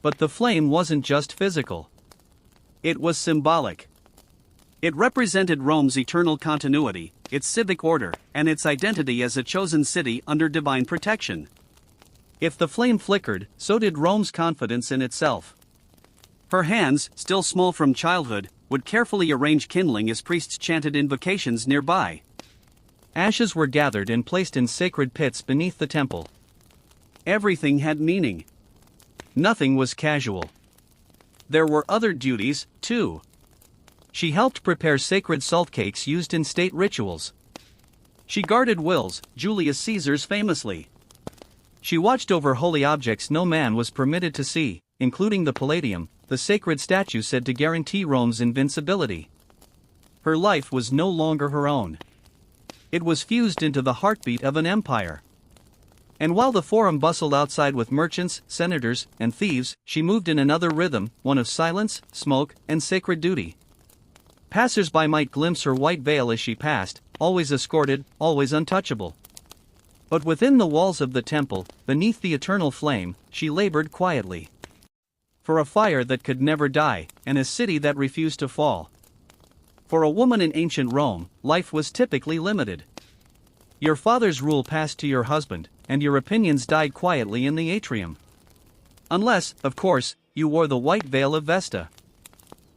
But the flame wasn't just physical. It was symbolic. It represented Rome's eternal continuity, its civic order, and its identity as a chosen city under divine protection. If the flame flickered, so did Rome's confidence in itself. Her hands, still small from childhood, would carefully arrange kindling as priests chanted invocations nearby. Ashes were gathered and placed in sacred pits beneath the temple. Everything had meaning. Nothing was casual. There were other duties, too. She helped prepare sacred salt cakes used in state rituals. She guarded wills, Julius Caesar's famously. She watched over holy objects no man was permitted to see, including the Palladium, the sacred statue said to guarantee Rome's invincibility. Her life was no longer her own. It was fused into the heartbeat of an empire. And while the forum bustled outside with merchants, senators, and thieves, she moved in another rhythm, one of silence, smoke, and sacred duty. Passers-by might glimpse her white veil as she passed, always escorted, always untouchable. But within the walls of the temple, beneath the eternal flame, she labored quietly. For a fire that could never die, and a city that refused to fall. For a woman in ancient Rome, life was typically limited. Your father's rule passed to your husband, and your opinions died quietly in the atrium. Unless, of course, you wore the white veil of Vesta.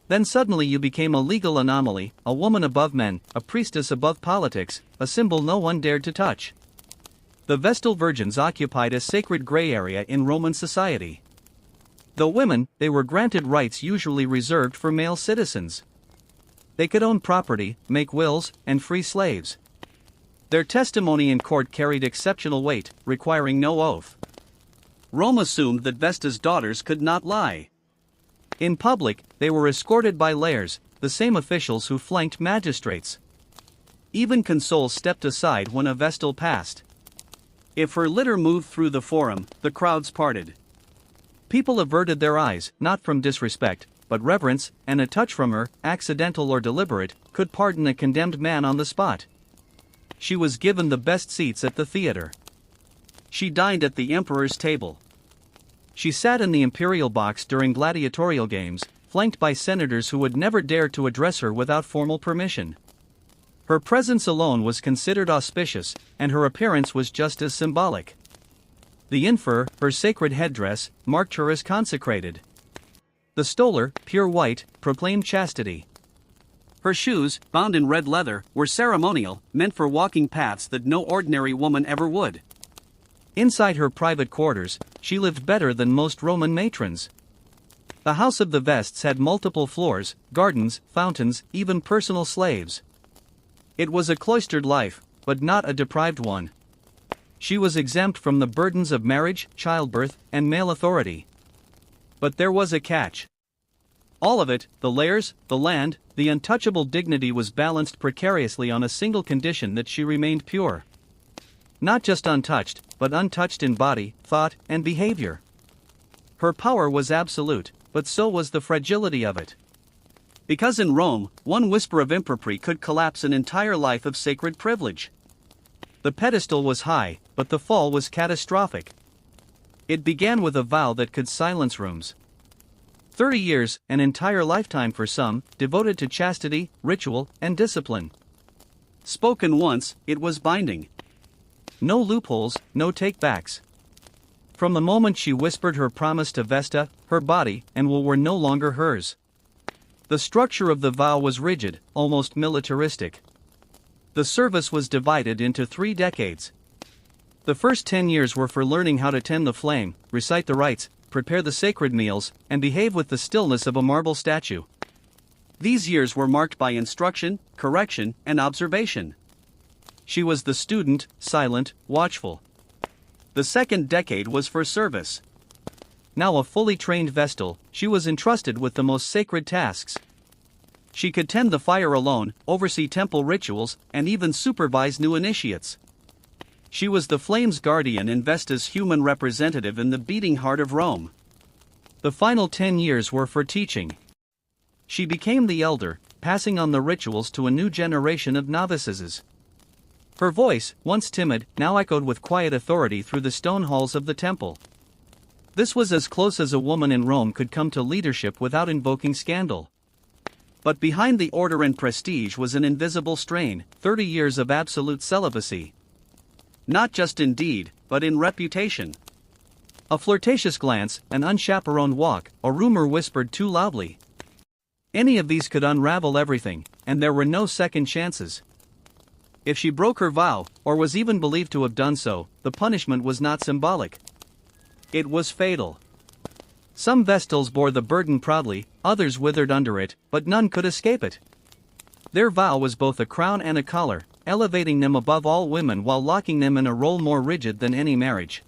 Then suddenly you became a legal anomaly, a woman above men, a priestess above politics, a symbol no one dared to touch. The Vestal virgins occupied a sacred gray area in Roman society. Though women, they were granted rights usually reserved for male citizens. They could own property, make wills, and free slaves. Their testimony in court carried exceptional weight, requiring no oath. Rome assumed that Vesta's daughters could not lie. In public, they were escorted by layers, the same officials who flanked magistrates. Even consuls stepped aside when a Vestal passed. If her litter moved through the forum, the crowds parted. People averted their eyes, not from disrespect, but reverence, and a touch from her, accidental or deliberate, could pardon a condemned man on the spot. She was given the best seats at the theater. She dined at the emperor's table. She sat in the imperial box during gladiatorial games, flanked by senators who would never dare to address her without formal permission. Her presence alone was considered auspicious, and her appearance was just as symbolic. The infer, her sacred headdress, marked her as consecrated. The stoler, pure white, proclaimed chastity. Her shoes, bound in red leather, were ceremonial, meant for walking paths that no ordinary woman ever would. Inside her private quarters, she lived better than most Roman matrons. The house of the Vests had multiple floors, gardens, fountains, even personal slaves. It was a cloistered life, but not a deprived one. She was exempt from the burdens of marriage, childbirth, and male authority. But there was a catch. All of it, the layers, the land, the untouchable dignity was balanced precariously on a single condition: that she remained pure. Not just untouched, but untouched in body, thought, and behavior. Her power was absolute, but so was the fragility of it. Because in Rome, one whisper of impropriety could collapse an entire life of sacred privilege. The pedestal was high, but the fall was catastrophic. It began with a vow that could silence rooms. 30 years, an entire lifetime for some, devoted to chastity, ritual, and discipline. Spoken once, it was binding. No loopholes, no take-backs. From the moment she whispered her promise to Vesta, her body and will were no longer hers. The structure of the vow was rigid, almost militaristic. The service was divided into 3 decades. The first 10 years were for learning how to tend the flame, recite the rites, prepare the sacred meals, and behave with the stillness of a marble statue. These years were marked by instruction, correction, and observation. She was the student, silent, watchful. The second decade was for service. Now a fully trained Vestal, she was entrusted with the most sacred tasks. She could tend the fire alone, oversee temple rituals, and even supervise new initiates. She was the flame's guardian and Vesta's human representative in the beating heart of Rome. The final 10 years were for teaching. She became the elder, passing on the rituals to a new generation of novices. Her voice, once timid, now echoed with quiet authority through the stone halls of the temple. This was as close as a woman in Rome could come to leadership without invoking scandal. But behind the order and prestige was an invisible strain: 30 years of absolute celibacy. Not just in deed, but in reputation. A flirtatious glance, an unchaperoned walk, a rumor whispered too loudly. Any of these could unravel everything, and there were no second chances. If she broke her vow, or was even believed to have done so, the punishment was not symbolic. It was fatal. Some Vestals bore the burden proudly, others withered under it, but none could escape it. Their vow was both a crown and a collar, elevating them above all women while locking them in a role more rigid than any marriage.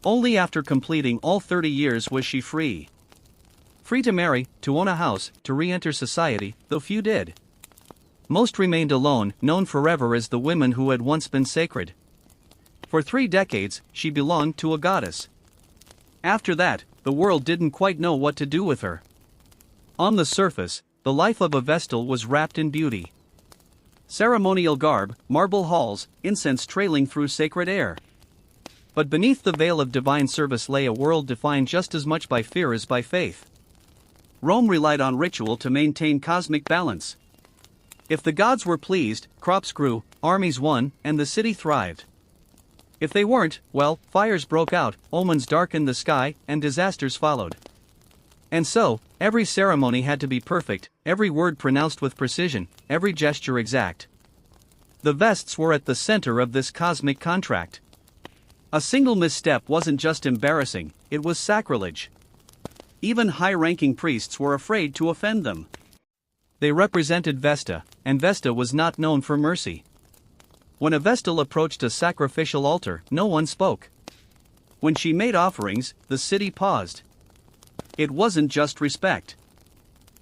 Only after completing all 30 years was she free. Free to marry, to own a house, to re-enter society, though few did. Most remained alone, known forever as the women who had once been sacred. For 3 decades, she belonged to a goddess. After that, the world didn't quite know what to do with her. On the surface, the life of a Vestal was wrapped in beauty. Ceremonial garb, marble halls, incense trailing through sacred air. But beneath the veil of divine service lay a world defined just as much by fear as by faith. Rome relied on ritual to maintain cosmic balance. If the gods were pleased, crops grew, armies won, and the city thrived. If they weren't, well, fires broke out, omens darkened the sky, and disasters followed. And so, every ceremony had to be perfect, every word pronounced with precision, every gesture exact. The Vests were at the center of this cosmic contract. A single misstep wasn't just embarrassing, it was sacrilege. Even high-ranking priests were afraid to offend them. They represented Vesta, and Vesta was not known for mercy. When a Vestal approached a sacrificial altar, no one spoke. When she made offerings, the city paused. It wasn't just respect.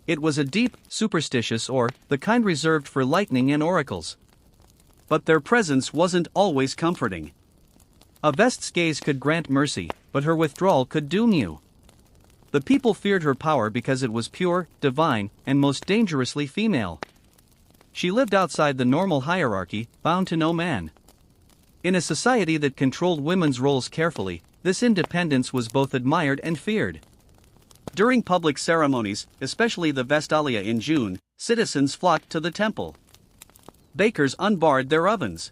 It was a deep, superstitious awe, the kind reserved for lightning and oracles. But their presence wasn't always comforting. A Vest's gaze could grant mercy, but her withdrawal could doom you. The people feared her power because it was pure, divine, and most dangerously female. She lived outside the normal hierarchy, bound to no man. In a society that controlled women's roles carefully, this independence was both admired and feared. During public ceremonies, especially the Vestalia in June, citizens flocked to the temple. Bakers unbarred their ovens.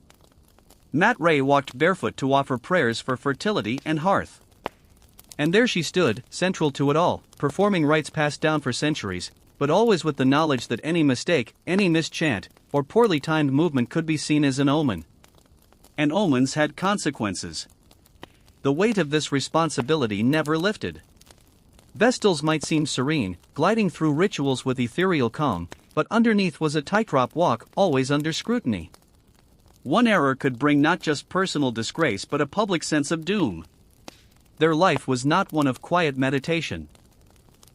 Matt Ray walked barefoot to offer prayers for fertility and hearth. And there she stood, central to it all, performing rites passed down for centuries, but always with the knowledge that any mistake, any mischant, or poorly timed movement could be seen as an omen. And omens had consequences. The weight of this responsibility never lifted. Vestals might seem serene, gliding through rituals with ethereal calm, but underneath was a tightrope walk, always under scrutiny. One error could bring not just personal disgrace but a public sense of doom. Their life was not one of quiet meditation.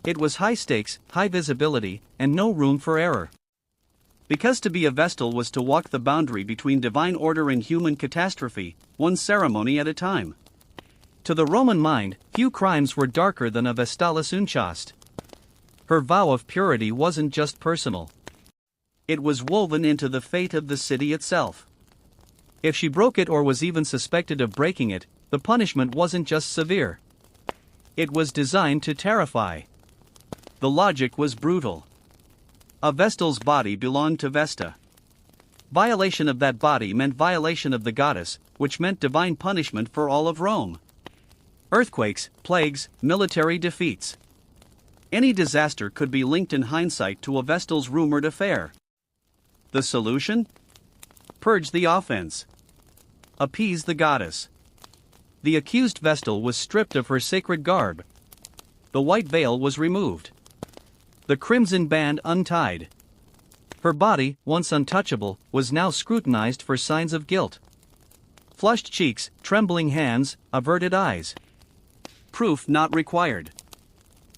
It was high stakes, high visibility, and no room for error. Because to be a Vestal was to walk the boundary between divine order and human catastrophe, one ceremony at a time. To the Roman mind, few crimes were darker than a Vestalis unchaste. Her vow of purity wasn't just personal. It was woven into the fate of the city itself. If she broke it or was even suspected of breaking it, the punishment wasn't just severe. It was designed to terrify. The logic was brutal. A Vestal's body belonged to Vesta. Violation of that body meant violation of the goddess, which meant divine punishment for all of Rome. Earthquakes, plagues, military defeats. Any disaster could be linked in hindsight to a Vestal's rumored affair. The solution? Purge the offense. Appease the goddess. The accused Vestal was stripped of her sacred garb. The white veil was removed. The crimson band untied. Her body, once untouchable, was now scrutinized for signs of guilt. Flushed cheeks, trembling hands, averted eyes. Proof not required.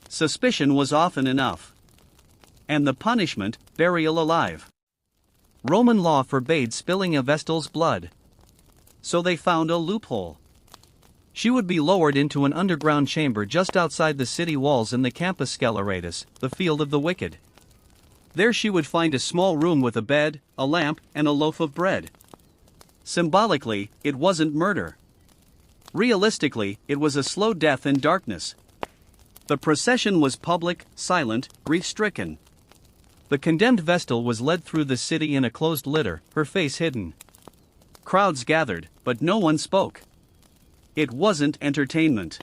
Suspicion was often enough. And the punishment, burial alive. Roman law forbade spilling a Vestal's blood. So they found a loophole. She would be lowered into an underground chamber just outside the city walls in the Campus Scaleratus, the field of the wicked. There she would find a small room with a bed, a lamp, and a loaf of bread. Symbolically, it wasn't murder. Realistically, it was a slow death in darkness. The procession was public, silent, grief-stricken. The condemned Vestal was led through the city in a closed litter, her face hidden. Crowds gathered, but no one spoke. It wasn't entertainment.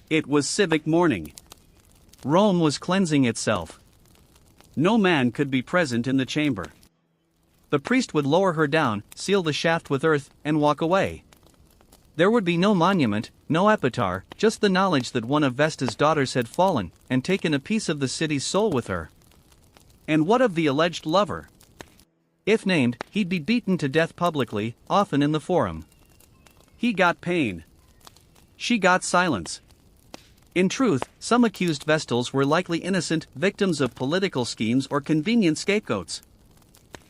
It was civic mourning. Rome was cleansing itself. No man could be present in the chamber. The priest would lower her down, seal the shaft with earth, and walk away. There would be no monument, no epitaph, just the knowledge that one of Vesta's daughters had fallen, and taken a piece of the city's soul with her. And what of the alleged lover? If named, he'd be beaten to death publicly, often in the forum. He got pain. She got silence. In truth, some accused Vestals were likely innocent victims of political schemes or convenient scapegoats.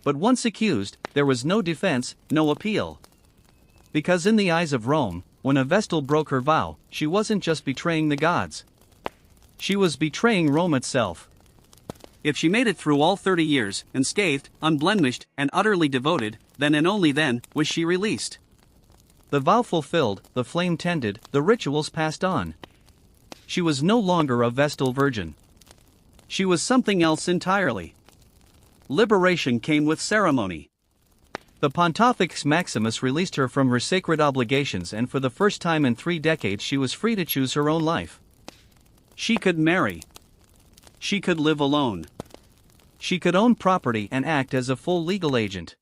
But once accused, there was no defense, no appeal. Because in the eyes of Rome, when a Vestal broke her vow, she wasn't just betraying the gods. She was betraying Rome itself. If she made it through all 30 years, unscathed, unblemished, and utterly devoted, then and only then was she released. The vow fulfilled, the flame tended, the rituals passed on. She was no longer a Vestal virgin. She was something else entirely. Liberation came with ceremony. The Pontifex Maximus released her from her sacred obligations, and for the first time in 3 decades she was free to choose her own life. She could marry. She could live alone. She could own property and act as a full legal agent.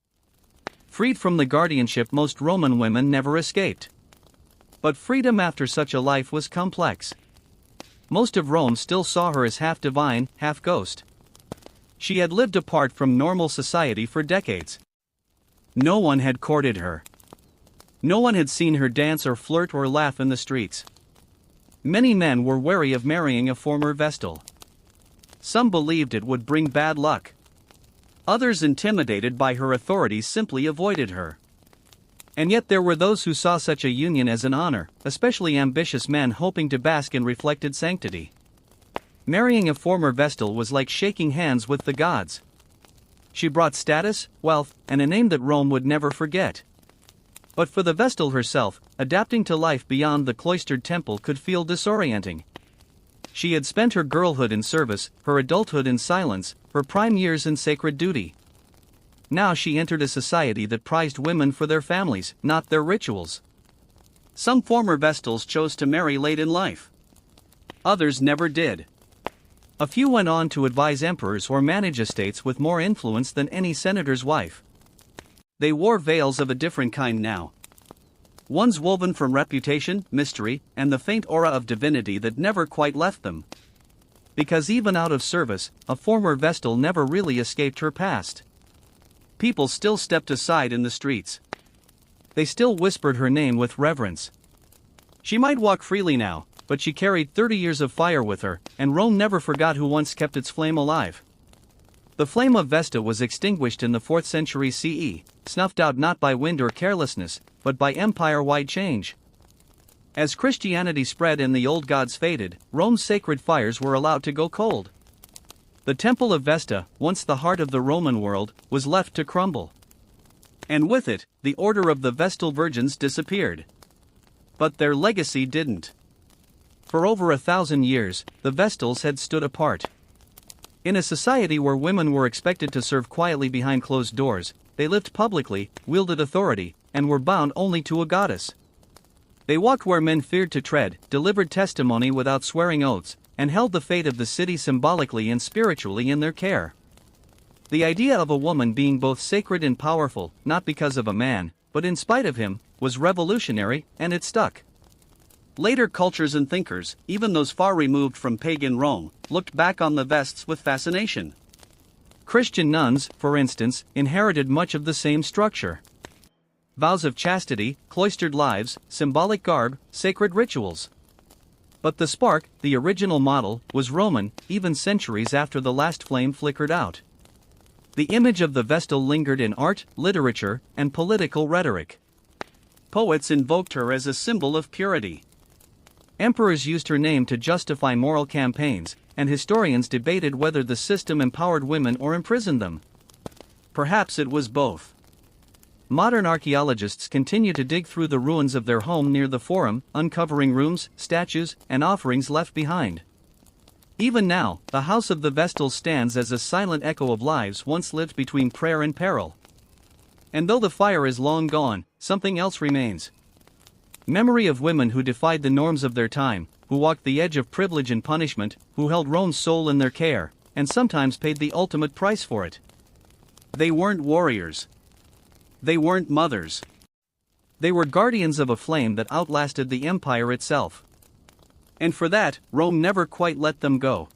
Freed from the guardianship most Roman women never escaped. But freedom after such a life was complex. Most of Rome still saw her as half divine, half ghost. She had lived apart from normal society for decades. No one had courted her. No one had seen her dance or flirt or laugh in the streets. Many men were wary of marrying a former Vestal. Some believed it would bring bad luck. Others, intimidated by her authority, simply avoided her. And yet there were those who saw such a union as an honor, especially ambitious men hoping to bask in reflected sanctity. Marrying a former Vestal was like shaking hands with the gods. She brought status, wealth, and a name that Rome would never forget. But for the Vestal herself, adapting to life beyond the cloistered temple could feel disorienting. She had spent her girlhood in service, her adulthood in silence, her prime years in sacred duty. Now she entered a society that prized women for their families, not their rituals. Some former Vestals chose to marry late in life. Others never did. A few went on to advise emperors or manage estates with more influence than any senator's wife. They wore veils of a different kind now. ones woven from reputation, mystery, and the faint aura of divinity that never quite left them. Because even out of service, a former Vestal never really escaped her past. People still stepped aside in the streets. They still whispered her name with reverence. She might walk freely now, but she carried 30 years of fire with her, and Rome never forgot who once kept its flame alive. The flame of Vesta was extinguished in the 4th century CE, snuffed out not by wind or carelessness, but by empire-wide change. As Christianity spread and the old gods faded, Rome's sacred fires were allowed to go cold. The Temple of Vesta, once the heart of the Roman world, was left to crumble. And with it, the order of the Vestal Virgins disappeared. But their legacy didn't. For over 1,000 years, the Vestals had stood apart. In a society where women were expected to serve quietly behind closed doors, they lived publicly, wielded authority, and were bound only to a goddess. They walked where men feared to tread, delivered testimony without swearing oaths, and held the fate of the city symbolically and spiritually in their care. The idea of a woman being both sacred and powerful, not because of a man, but in spite of him, was revolutionary, and it stuck. Later cultures and thinkers, even those far removed from pagan Rome, looked back on the Vests with fascination. Christian nuns, for instance, inherited much of the same structure. Vows of chastity, cloistered lives, symbolic garb, sacred rituals. But the spark, the original model, was Roman, even centuries after the last flame flickered out. The image of the Vestal lingered in art, literature, and political rhetoric. Poets invoked her as a symbol of purity. Emperors used her name to justify moral campaigns, and historians debated whether the system empowered women or imprisoned them. Perhaps it was both. Modern archaeologists continue to dig through the ruins of their home near the Forum, uncovering rooms, statues, and offerings left behind. Even now, the House of the Vestals stands as a silent echo of lives once lived between prayer and peril. And though the fire is long gone, something else remains. Memory of women who defied the norms of their time, who walked the edge of privilege and punishment, who held Rome's soul in their care, and sometimes paid the ultimate price for it. They weren't warriors. They weren't mothers. They were guardians of a flame that outlasted the empire itself. And for that, Rome never quite let them go.